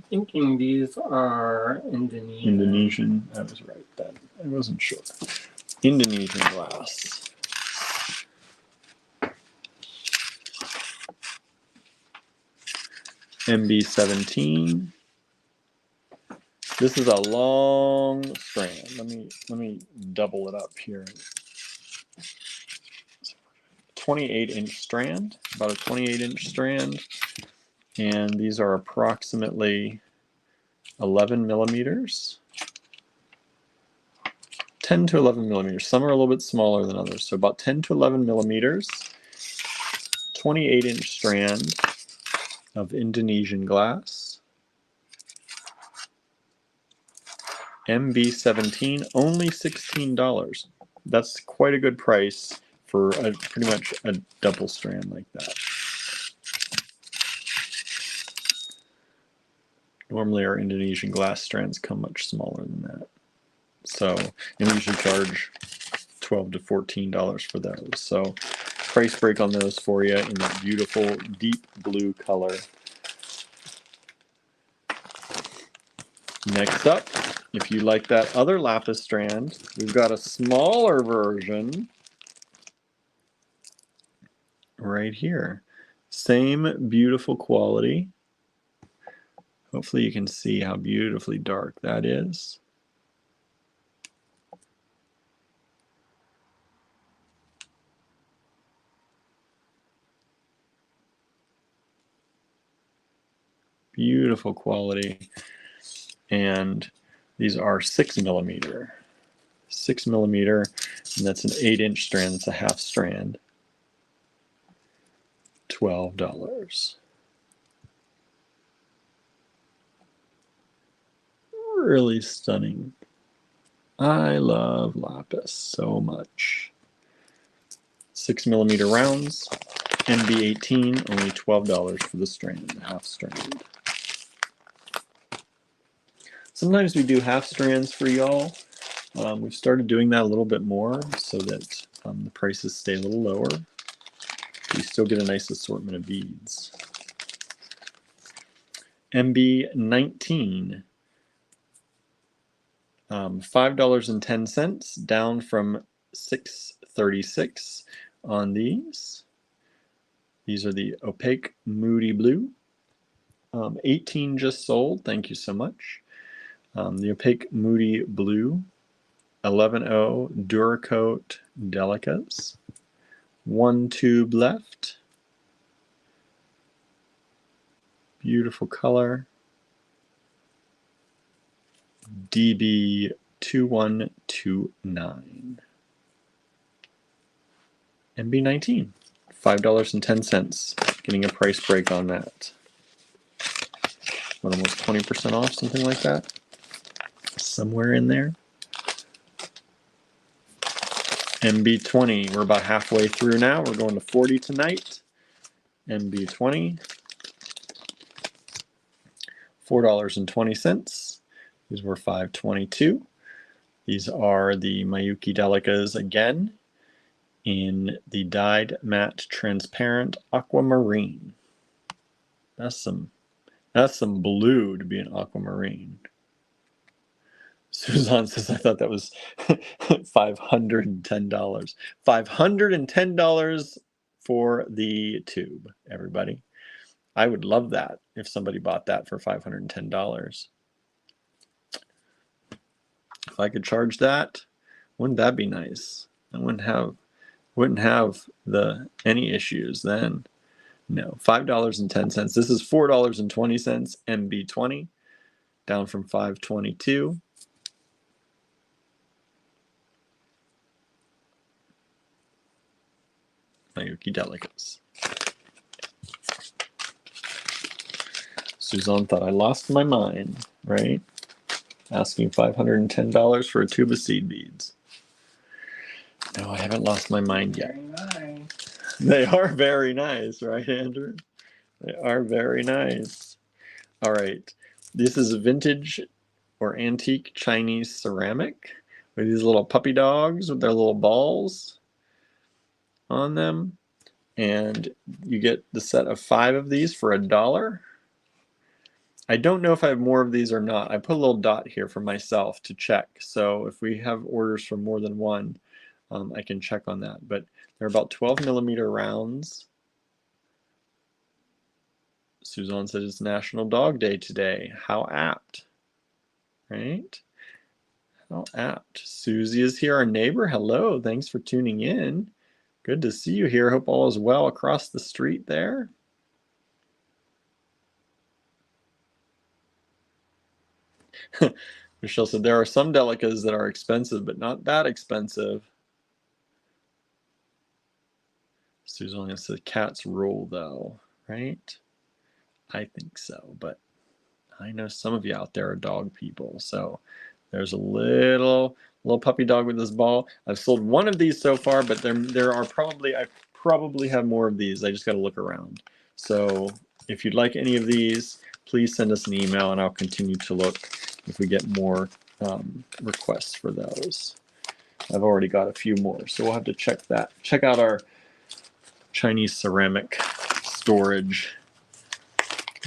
thinking these are Indonesian. Indonesian. I was right then. I wasn't sure. Indonesian glass. MB17. This is a long strand. Let me double it up here. 28-inch strand, about a 28-inch strand, and these are approximately 11 millimeters. 10 to 11 millimeters. Some are a little bit smaller than others, so about 10 to 11 millimeters. 28-inch strand of Indonesian glass. MB17, only $16. That's quite a good price for pretty much a double strand like that. Normally our Indonesian glass strands come much smaller than that. So, and we usually charge $12 to $14 for those. So, price break on those for you in that beautiful deep blue color. Next up, if you like that other lapis strand, we've got a smaller version right here. Same beautiful quality. Hopefully you can see how beautifully dark that is. Beautiful quality. And these are 6 millimeter. 6 millimeter, and that's an 8-inch strand. That's a half strand. $12. Really stunning. I love lapis so much. 6 millimeter rounds, MB18, only $12 for the strand, the half strand. Sometimes we do half strands for y'all. We've started doing that a little bit more so that the prices stay a little lower. You still get a nice assortment of beads. MB19, $5.10, down from $6.36 on these. These are the opaque moody blue. 18 just sold. Thank you so much. The opaque moody blue, 11.0 Duracoat Delicas. 1 tube left. Beautiful color. DB2129. MB19, $5.10. Getting a price break on that. What, almost 20% off, something like that? Somewhere in there. MB20, we're about halfway through now. We're going to 40 tonight. MB20, $4.20. These were $5.22. These are the Miyuki Delicas again in the dyed matte transparent aquamarine. That's some blue to be an aquamarine. Suzanne says, I thought that was $510. $510 for the tube, everybody. I would love that if somebody bought that for $510. If I could charge that, wouldn't that be nice? I wouldn't have any issues then. No, $5.10. This is $4.20 MB20, down from $5.22. Mayuki Delicates. Suzanne thought I lost my mind, right? Asking $510 for a tube of seed beads. No, I haven't lost my mind yet. Very nice. They are very nice, right, Andrew? They are very nice. All right. This is a vintage or antique Chinese ceramic with these little puppy dogs with their little balls on them. And you get the set of 5 of these for $1. I don't know if I have more of these or not. I put a little dot here for myself to check. So if we have orders for more than one, I can check on that. But they're about 12mm rounds. Suzanne said it's National Dog Day today. How apt, right? How apt. Susie is here, our neighbor. Hello, thanks for tuning in. Good to see you here. Hope all is well across the street there. Michelle said there are some delicas that are expensive, but not that expensive. Suzanne said cats rule though, right? I think so, but I know some of you out there are dog people. So there's a little puppy dog with this ball. I've sold one of these so far, but there are probably, I probably have more of these. I just got to look around. So if you'd like any of these, please send us an email and I'll continue to look if we get more requests for those. I've already got a few more, so we'll have to check that. Check out our Chinese ceramic storage.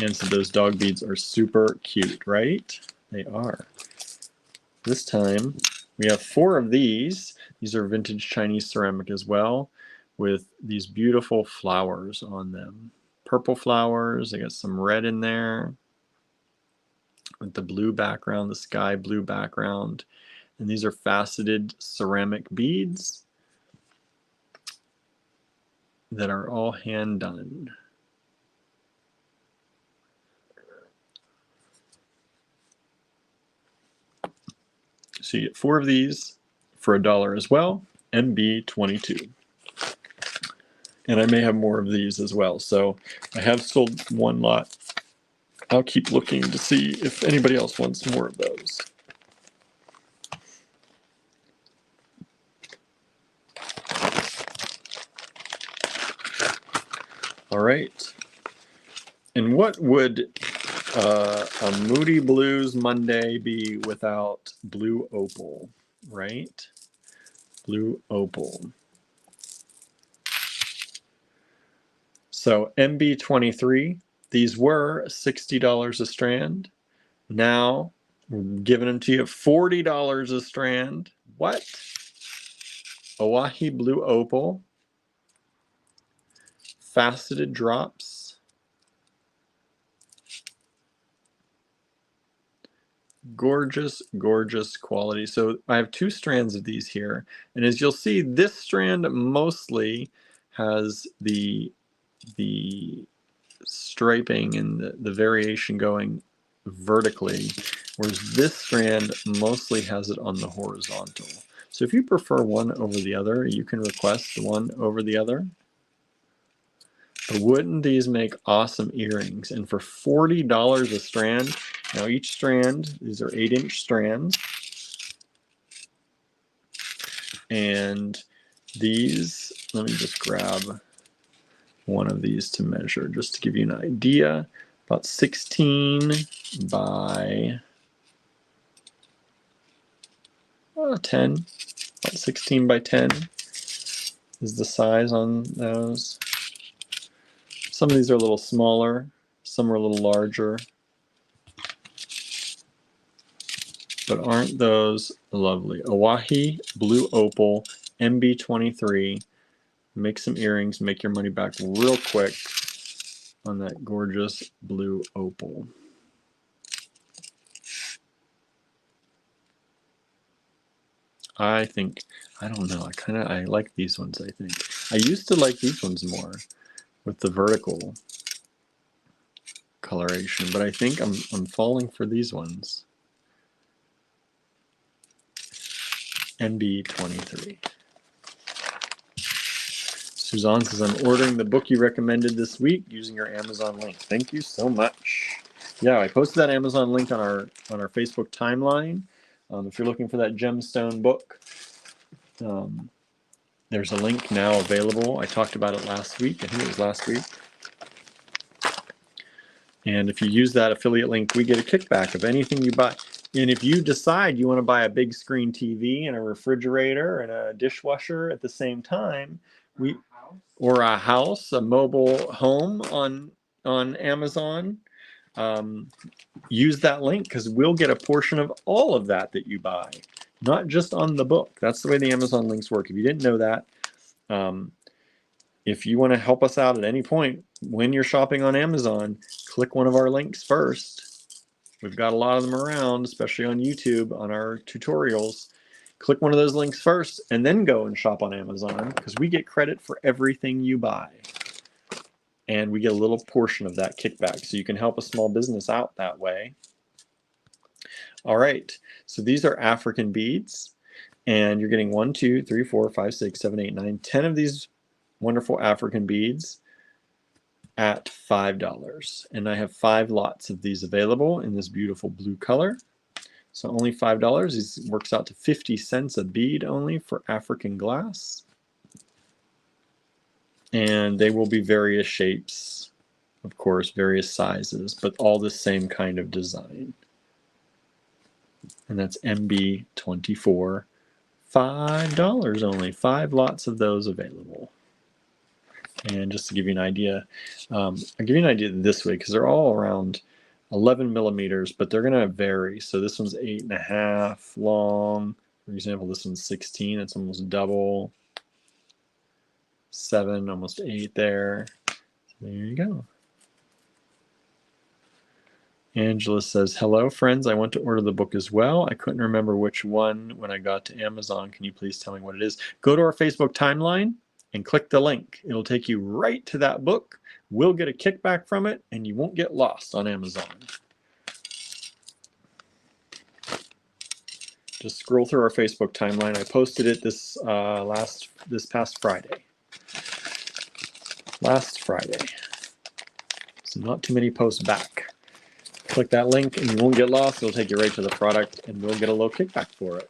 And so those dog beads are super cute, right? They are. This time we have 4 of these. These are vintage Chinese ceramic as well, with these beautiful flowers on them. Purple flowers, I got some red in there, with the blue background, the sky blue background. And these are faceted ceramic beads that are all hand done. So you get 4 of these for $1 as well, MB22. And I may have more of these as well. So I have sold one lot. I'll keep looking to see if anybody else wants more of those. All right. And what would a Moody Blues Monday be without blue opal, right? Blue opal. So MB23, these were $60 a strand. Now we're giving them to you $40 a strand. What? Oahi blue opal. Faceted drops. Gorgeous, gorgeous quality. So I have 2 strands of these here. And as you'll see, this strand mostly has the striping and the variation going vertically, whereas this strand mostly has it on the horizontal. So if you prefer one over the other, you can request one over the other. But wouldn't these make awesome earrings? And for $40 a strand, now each strand, these are 8-inch strands. And these, let me just grab one of these to measure, just to give you an idea. About 16 by 10, about 16 by 10. is the size on those. Some of these are a little smaller, some are a little larger. But aren't those lovely? Oahi, blue opal, MB23. Make some earrings, make your money back real quick on that gorgeous blue opal. I don't know, I like these ones, I think. I used to like these ones more with the vertical coloration, but I think I'm falling for these ones. NB23. Suzanne says, I'm ordering the book you recommended this week using your Amazon link. Thank you so much. Yeah, I posted that Amazon link on our Facebook timeline. If you're looking for that gemstone book, there's a link now available. I talked about it last week. I think it was last week. And if you use that affiliate link, we get a kickback of anything you buy. And if you decide you want to buy a big screen TV and a refrigerator and a dishwasher at the same time, or a house, a mobile home on Amazon, use that link because we'll get a portion of all of that you buy, not just on the book. That's the way the Amazon links work. If you didn't know that, if you want to help us out at any point when you're shopping on Amazon, click one of our links first. We've got a lot of them around, especially on YouTube, on our tutorials. Click one of those links first and then go and shop on Amazon because we get credit for everything you buy. And we get a little portion of that kickback. So you can help a small business out that way. All right, so these are African beads. And you're getting 1, 2, 3, 4, 5, 6, 7, 8, 9, 10 of these wonderful African beads at $5. And I have 5 lots of these available in this beautiful blue color. So only $5. This works out to 50 cents a bead only for African glass. And they will be various shapes, of course, various sizes, but all the same kind of design. And that's MB24, $5 only, 5 lots of those available. And just to give you an idea, I'll give you an idea this way because they're all around 11 millimeters, but they're going to vary. So this one's 8.5 long. For example, this one's 16. It's almost double. 7, almost 8 there. There you go. Angela says, hello, friends. I want to order the book as well. I couldn't remember which one when I got to Amazon. Can you please tell me what it is? Go to our Facebook timeline and click the link. It'll take you right to that book. We'll get a kickback from it, and you won't get lost on Amazon. Just scroll through our Facebook timeline. I posted it this past Friday. Last Friday. So not too many posts back. Click that link and you won't get lost. It'll take you right to the product and we'll get a little kickback for it.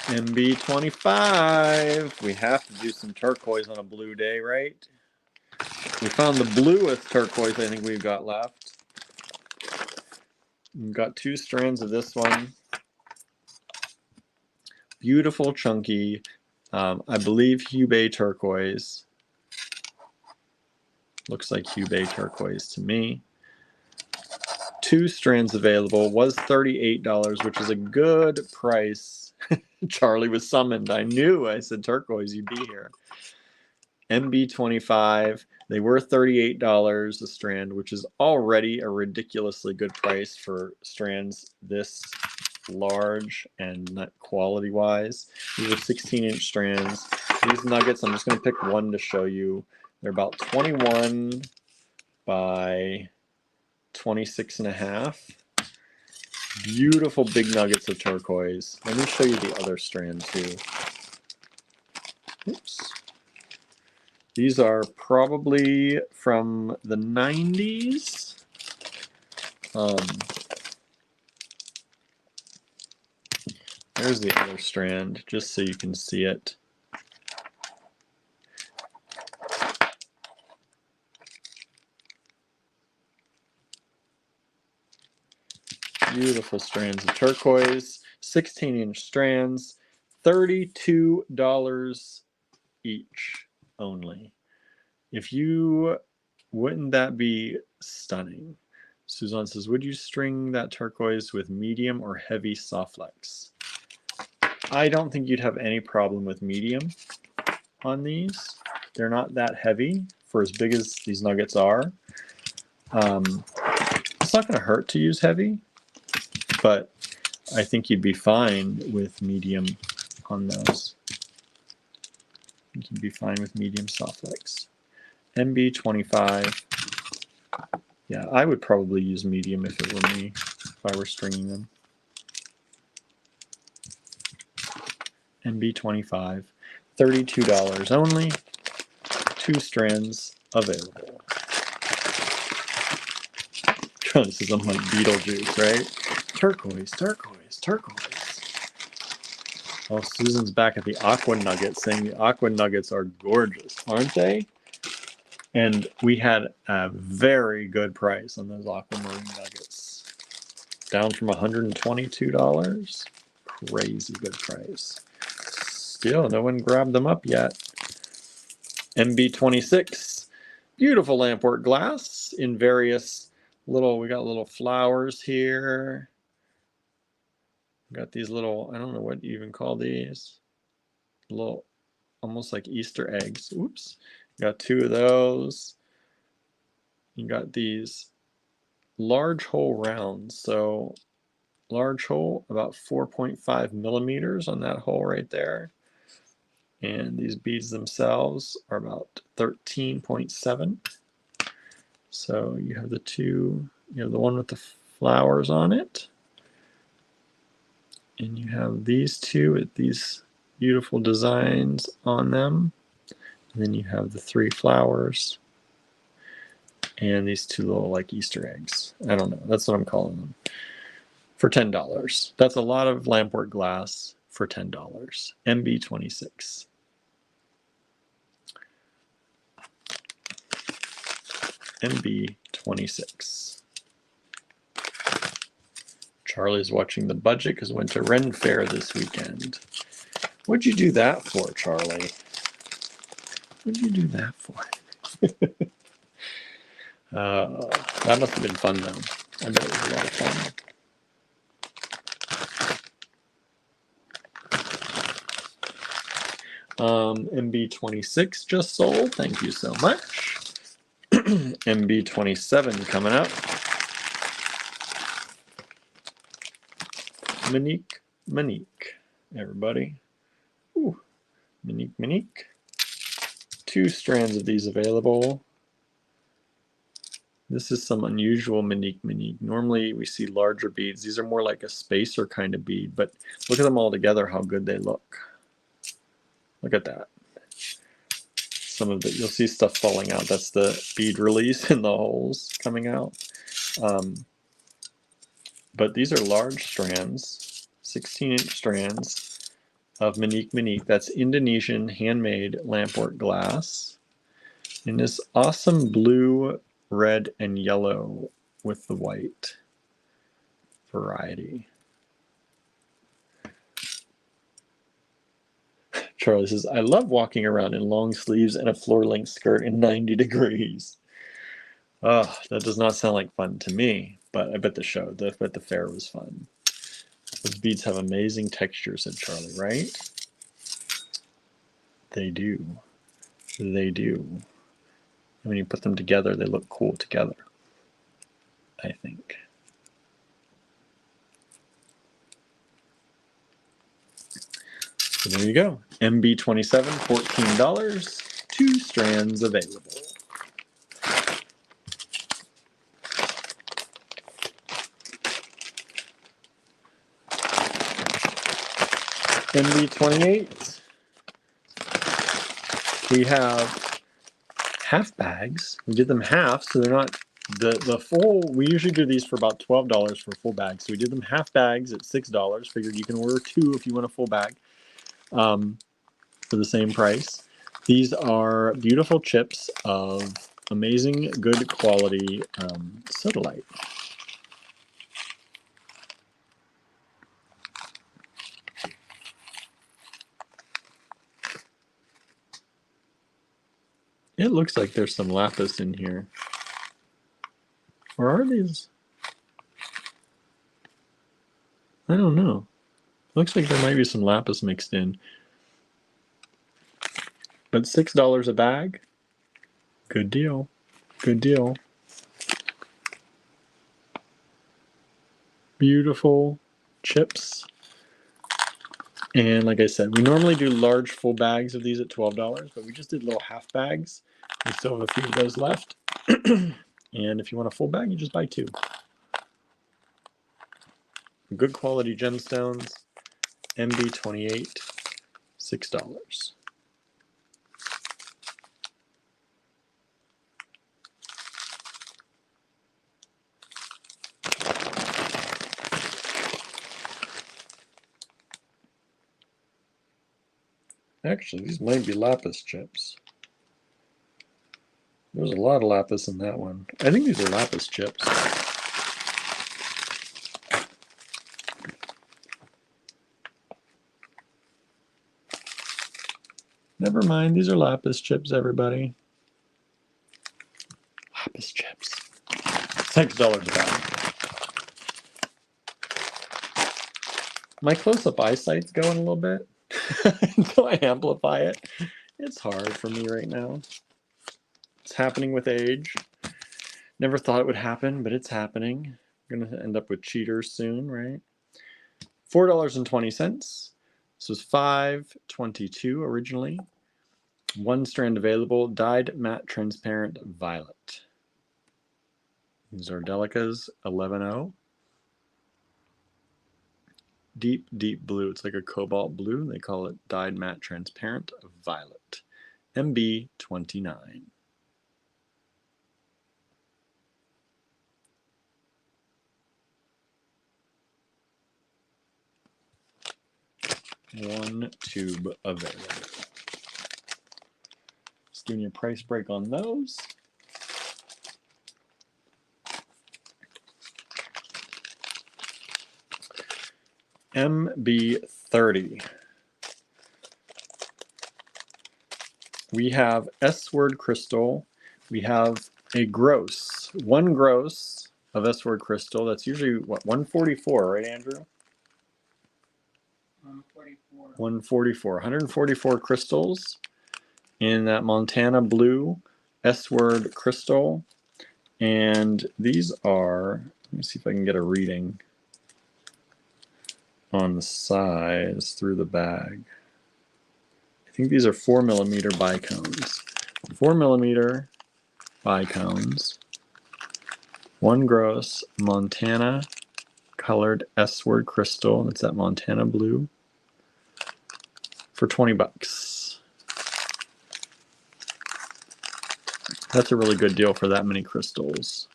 MB25. We have to do some turquoise on a blue day, right? We found the bluest turquoise I think we've got left. We've got 2 strands of this one. Beautiful, chunky, I believe Hubei turquoise. Looks like Hubei turquoise to me. 2 strands available, was $38, which is a good price. Charlie was summoned. I knew. I said turquoise, you'd be here. MB25, they were $38 a strand, which is already a ridiculously good price for strands this large and not quality wise. These are 16-inch strands. These nuggets, I'm just going to pick one to show you. They're about 21 by 26.5. Beautiful big nuggets of turquoise. Let me show you the other strand too. Oops. These are probably from the 90s. There's the other strand, just so you can see it. Beautiful strands of turquoise. 16-inch strands, $32 each only. Wouldn't that be stunning? Suzanne says, would you string that turquoise with medium or heavy soft flex? I don't think you'd have any problem with medium on these. They're not that heavy for as big as these nuggets are. It's not going to hurt to use heavy, but I think you'd be fine with medium on those. I think you'd be fine with medium soft flex. MB25. Yeah, I would probably use medium if it were me, if I were stringing them. MB25, $32 only, 2 strands available. Charlie says I'm like Beetlejuice, right? Turquoise, turquoise, turquoise. Oh, Susan's back at the Aqua Nuggets saying the Aqua Nuggets are gorgeous, aren't they? And we had a very good price on those aquamarine nuggets. Down from $122. Crazy good price. Still, no one grabbed them up yet. MB26. Beautiful lampwork glass in various we got little flowers here. We got these little, I don't know what you even call these. Little, almost like Easter eggs. Oops. Got 2 of those. You got these large hole rounds. So large hole, about 4.5 millimeters on that hole right there. And these beads themselves are about 13.7. So you have the 2, you have the one with the flowers on it. And you have these 2 with these beautiful designs on them. And then you have the 3 flowers and these 2 little like Easter eggs. I don't know. That's what I'm calling them. For $10. That's a lot of lampwork glass for $10. MB26. MB26. Charlie's watching the budget because went to Ren Fair this weekend. What'd you do that for, Charlie? What'd you do that for? That must have been fun, though. I bet it was a lot of fun. MB26 just sold. Thank you so much. MB27 coming up. Monique, everybody. Ooh, Monique. 2 strands of these available. This is some unusual Monique. Normally we see larger beads. These are more like a spacer kind of bead, but look at them all together, how good they look. Look at that. Some of it, you'll see stuff falling out. That's the bead release in the holes coming out. But these are large strands, 16-inch strands of Monique. That's Indonesian handmade lampwork glass in this awesome blue, red, and yellow with the white variety. Charlie says, I love walking around in long sleeves and a floor-length skirt in 90 degrees. Oh, that does not sound like fun to me, but I bet the fair was fun. Those beads have amazing texture, said Charlie, right? They do. They do. And when you put them together, they look cool together, I think. So there you go. MB27, $14, 2 strands available. MB28. We have half bags. We did them half, so they're not the full. We usually do these for about $12 for full bags. So we did them half bags at $6. Figured you can order 2 if you want a full bag for the same price. These are beautiful chips of amazing, good quality sodalite. It looks like there's some lapis in here. Or are these? I don't know. Looks like there might be some lapis mixed in. But $6 a bag? Good deal. Good deal. Beautiful chips. And like I said, we normally do large full bags of these at $12, but we just did little half bags. We still have a few of those left. And if you want a full bag, you just buy 2. Good quality gemstones, MB28, $6. Actually, these might be lapis chips. There's a lot of lapis in that one. I think these are lapis chips. Never mind, these are lapis chips, everybody. Lapis chips. $6 a bag. My close-up eyesight's going a little bit. Until I amplify it. It's hard for me right now. It's happening with age. Never thought it would happen, but it's happening. I'm going to end up with cheaters soon, right? $4.20. This was $5.22 originally. 1 strand available, dyed matte transparent violet. These are Delicas 11.0. Deep, deep blue. It's like a cobalt blue. They call it dyed matte transparent violet. MB29. One tube available. Just giving you a price break on those. MB30. We have S-word crystal. We have a gross, 1 gross of S-word crystal. That's usually what, 144, right, Andrew? 144. 144. 144 crystals in that Montana blue S-word crystal. And these are, let me see if I can get a reading on the size through the bag. I think these are 4mm bicones. 4mm bicones. 1 gross Montana colored S-word crystal. That's that Montana blue for $20. That's a really good deal for that many crystals.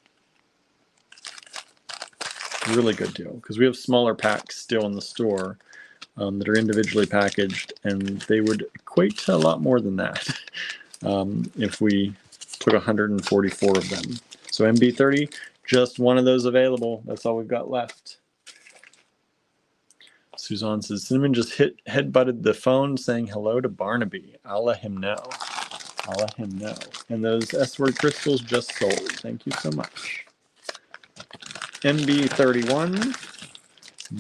Really good deal, because we have smaller packs still in the store that are individually packaged, and they would equate to a lot more than that if we took 144 of them. So MB30, just 1 of those available. That's all we've got left. Suzanne says, Cinnamon just headbutted the phone saying hello to Barnaby. I'll let him know. I'll let him know. And those S-word crystals just sold. Thank you so much. MB31,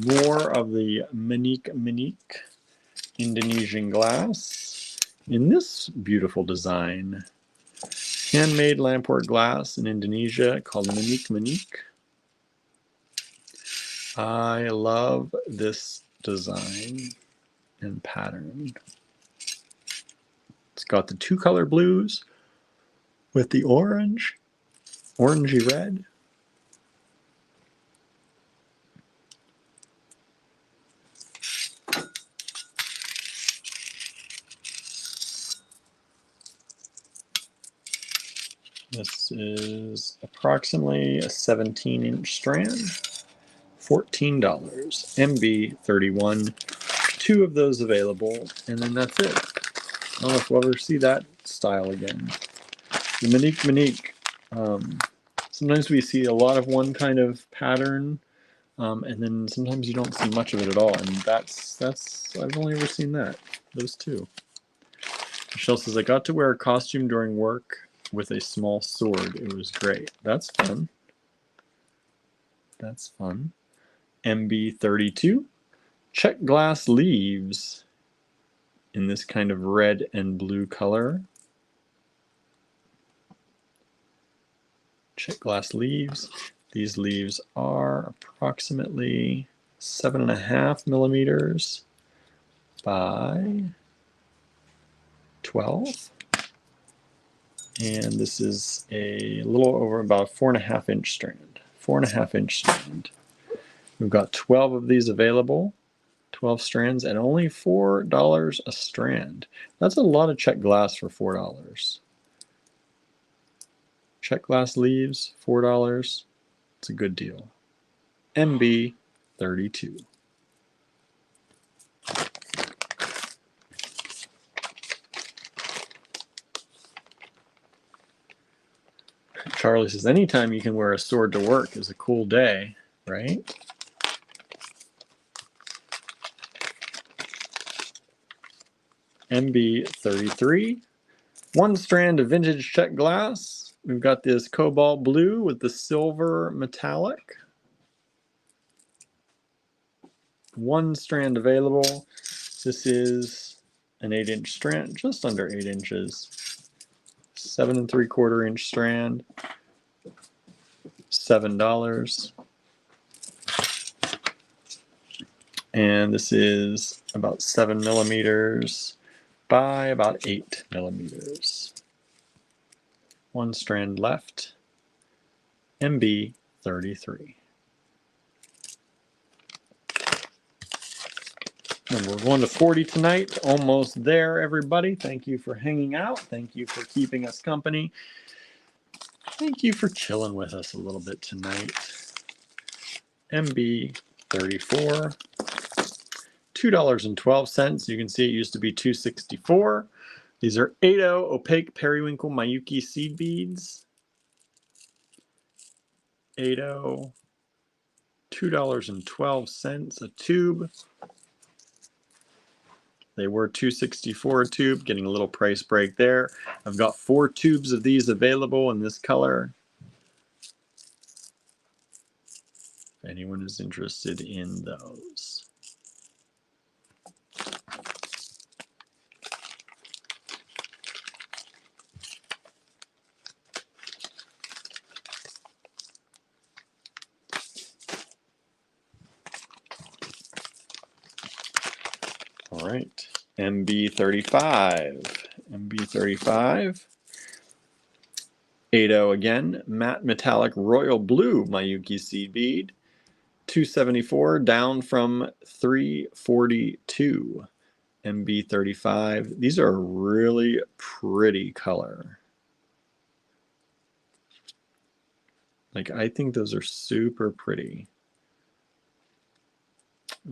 more of the Minique Indonesian glass in this beautiful design. Handmade lampwork glass in Indonesia called Minique. I love this design and pattern. It's got the 2 color blues with the orangey red. This is approximately a 17-inch strand, $14. MB31, 2 of those available, and then that's it. I don't know if we'll ever see that style again. The Minique. Sometimes we see a lot of one kind of pattern, and then sometimes you don't see much of it at all. And that's I've only ever seen that. Those 2. Michelle says, I got to wear a costume during work with a small sword. It was great. That's fun. That's fun. MB32. Check glass leaves in this kind of red and blue color. Check glass leaves. These leaves are approximately 7.5 millimeters by 12. And this is a little over about a 4.5 inch strand. 4.5 inch strand. We've got 12 of these available. 12 strands and only $4 a strand. That's a lot of check glass for $4. Check glass leaves, $4. It's a good deal. MB32. Charlie says, anytime you can wear a sword to work is a cool day, right? MB33. One strand of vintage check glass. We've got this cobalt blue with the silver metallic. One strand available. This is an 8-inch strand, just under 8 inches. 7 3/4 inch strand. $7. And this is about 7 millimeters by about 8 millimeters. One strand left. MB33. And we're going to 40 tonight. Almost there, everybody. Thank you for hanging out. Thank you for keeping us company. Thank you for chilling with us a little bit tonight. MB34. $2.12. You can see it used to be $2.64. These are 8-0 opaque periwinkle Miyuki seed beads. 8-0, $2.12 a tube. They were $2.64 a tube, getting a little price break there. I've got 4 tubes of these available in this color. If anyone is interested in those. All right, MB35. MB35. 8-0 again, matte metallic royal blue Miyuki seed bead. $2.74 down from $3.42. MB35. These are a really pretty color. Like, I think those are super pretty.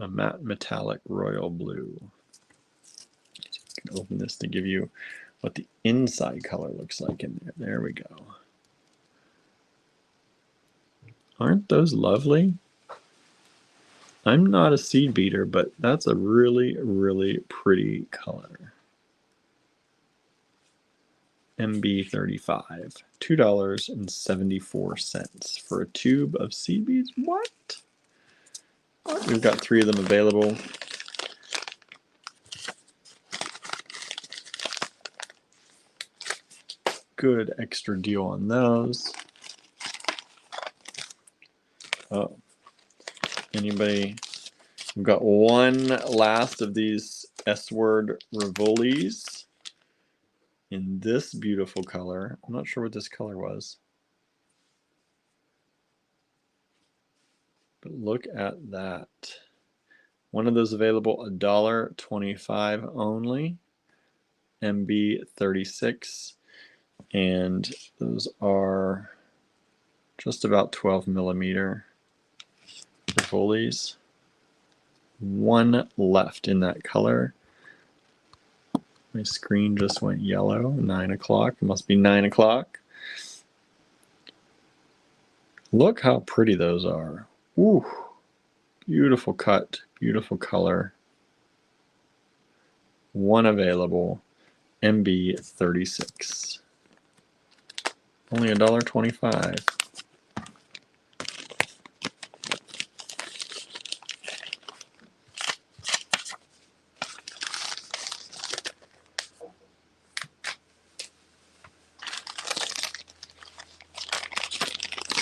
A matte metallic royal blue. So I can open this to give you what the inside color looks like in there. There we go. Aren't those lovely? I'm not a seed beater, but that's a really, really pretty color. MB35, $2.74 for a tube of seed beads. What? We've got 3 of them available. Good extra deal on those. Oh, anybody? We've got one last of these S-word Rivolis in this beautiful color. I'm not sure what this color was. But look at that. One of those available, $1.25 only. MB36. And those are just about 12 millimeter Rivolis. One left in that color. My screen just went yellow. 9 o'clock. It must be 9 o'clock. Look how pretty those are. Ooh, beautiful cut, beautiful color. One available. MB36. Only $1.25.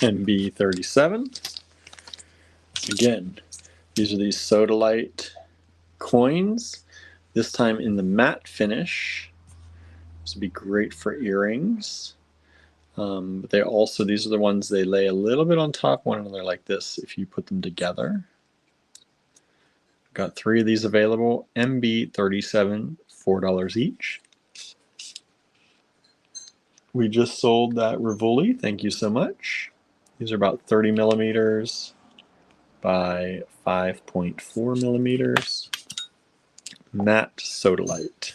MB37. Again, these are these sodalite coins, this time in the matte finish. This would be great for earrings. But they also, these are the ones they lay a little bit on top of one another like this if you put them together. Got 3 of these available. MB37, $4 each. We just sold that Rivoli. Thank you so much. These are about 30 millimeters by 5.4 millimeters. Matte sodalite.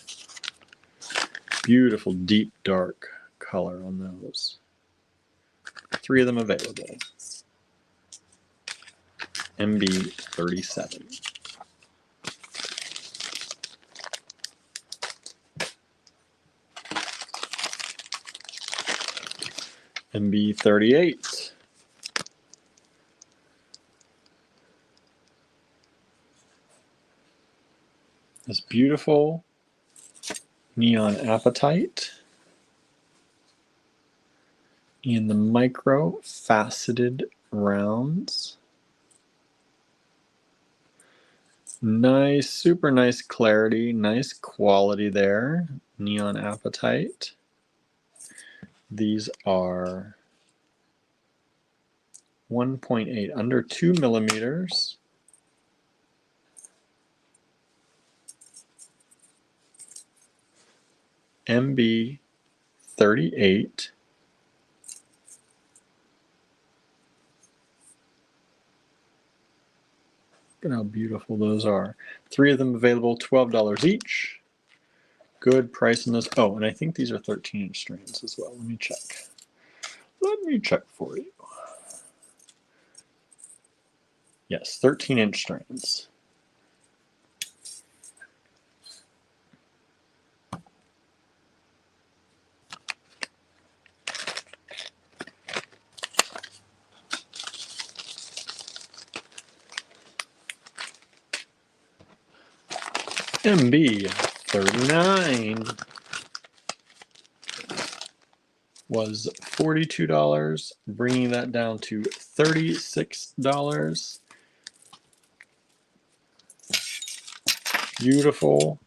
Beautiful deep dark color on those. 3 of them available. MB37. MB38. This beautiful neon apatite in the micro faceted rounds. Nice, super nice clarity, nice quality there. Neon apatite. These are 1.8, under 2 millimeters. MB38. Look at how beautiful those are. 3 of them available, $12 each. Good price on those. Oh, and I think these are 13-inch strands as well. Let me check. Let me check for you. Yes, 13-inch strands. MB39 was $42, bringing that down to $36. Beautiful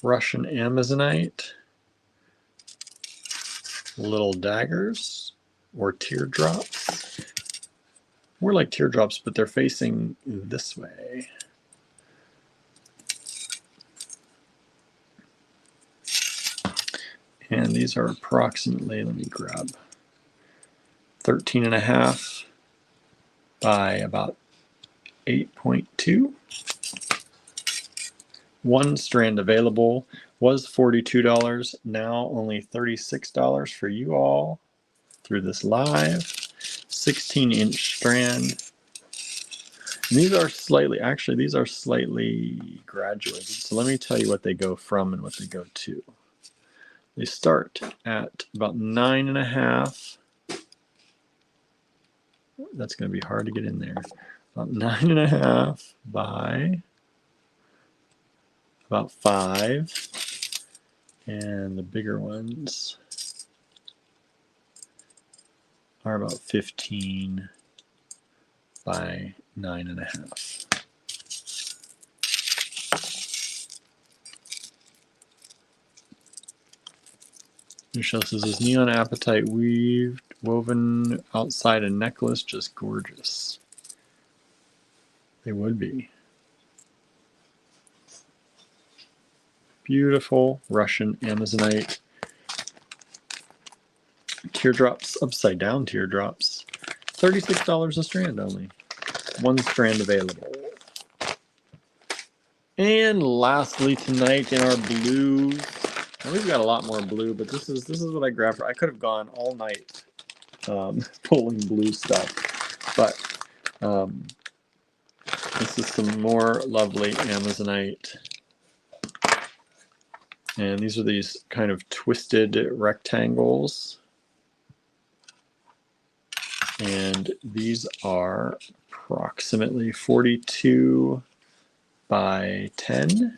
Russian Amazonite. Little daggers or teardrops. More like teardrops, but they're facing this way. And these are approximately, let me grab, 13.5 by about 8.2. 1 strand available, was $42, now only $36 for you all through this live. 16-inch strand. And these are slightly, actually these are slightly graduated. So let me tell you what they go from and what they go to. They start at about 9.5. That's going to be hard to get in there. About 9.5 by about 5. And the bigger ones are about 15 by 9.5. Michelle says, is neon apatite woven outside a necklace just gorgeous? They would be. Beautiful Russian Amazonite. Teardrops, upside down teardrops. $36 a strand only. 1 strand available. And lastly tonight in our blues. And we've got a lot more blue, but this is what I grabbed. I could have gone all night pulling blue stuff, but this is some more lovely Amazonite And these are these kind of twisted rectangles. And these are approximately 42 by 10.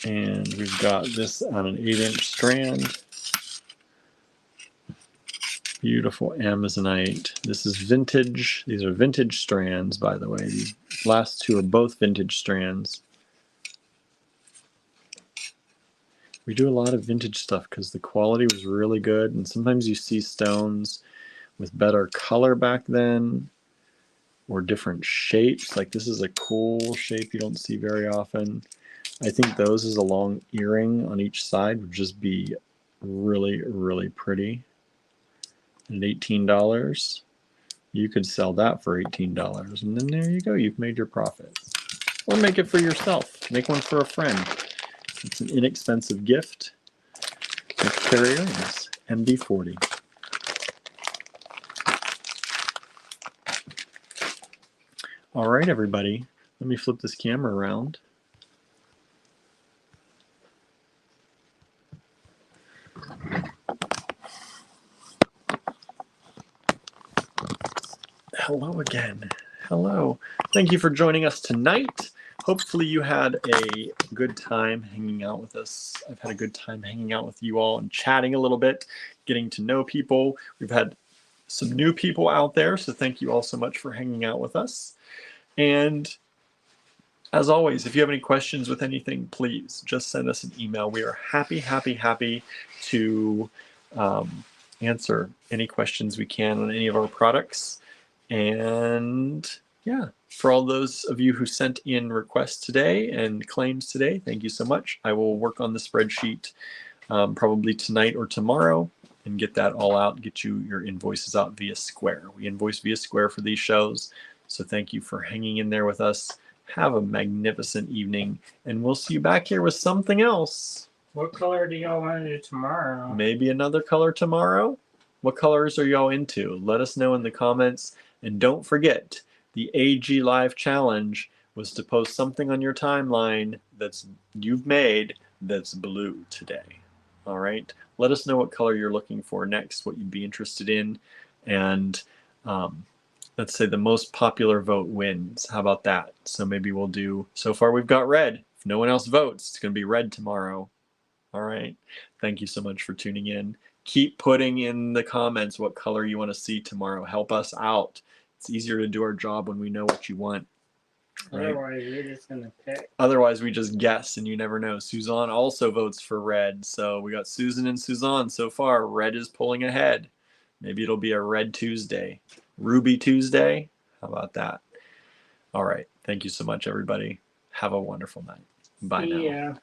And we've got this on an 8-inch strand. Beautiful Amazonite. This is vintage. These are vintage strands, by the way. These last two are both vintage strands. We do a lot of vintage stuff because the quality was really good. And sometimes you see stones with better color back then or different shapes. Like this is a cool shape you don't see very often. I think those as a long earring on each side would just be really, really pretty. And $18, you could sell that for $18. And then there you go, you've made your profit. Or make it for yourself. Make one for a friend. It's an inexpensive gift. Next pair of earrings, MD40. All right, everybody. Let me flip this camera around. Hello again. Hello. Thank you for joining us tonight. Hopefully you had a good time hanging out with us. I've had a good time hanging out with you all and chatting a little bit, getting to know people. We've had some new people out there, so thank you all so much for hanging out with us. And as always, if you have any questions with anything, please just send us an email. We are happy to answer any questions we can on any of our products. And yeah, for all those of you who sent in requests today and claims today, thank you so much. I will work on the spreadsheet probably tonight or tomorrow and get that all out, get you your invoices out via Square. We invoice via Square for these shows. So thank you for hanging in there with us. Have a magnificent evening, and we'll see you back here with something else. What color do y'all want to do tomorrow? Maybe another color tomorrow? What colors are y'all into? Let us know in the comments. And don't forget, the AG Live Challenge was to post something on your timeline you've made that's blue today. All right? Let us know what color you're looking for next, what you'd be interested in. And let's say the most popular vote wins. How about that? So maybe we'll do, so far we've got red. If no one else votes, it's going to be red tomorrow. All right. Thank you so much for tuning in. Keep putting in the comments what color you want to see tomorrow. Help us out. It's easier to do our job when we know what you want. Right? Otherwise, we're just going to pick. Otherwise, we just guess and you never know. Suzanne also votes for red. So we got Susan and Suzanne so far. Red is pulling ahead. Maybe it'll be a red Tuesday. Ruby Tuesday. How about that? All right. Thank you so much, everybody. Have a wonderful night. Bye now. Yeah.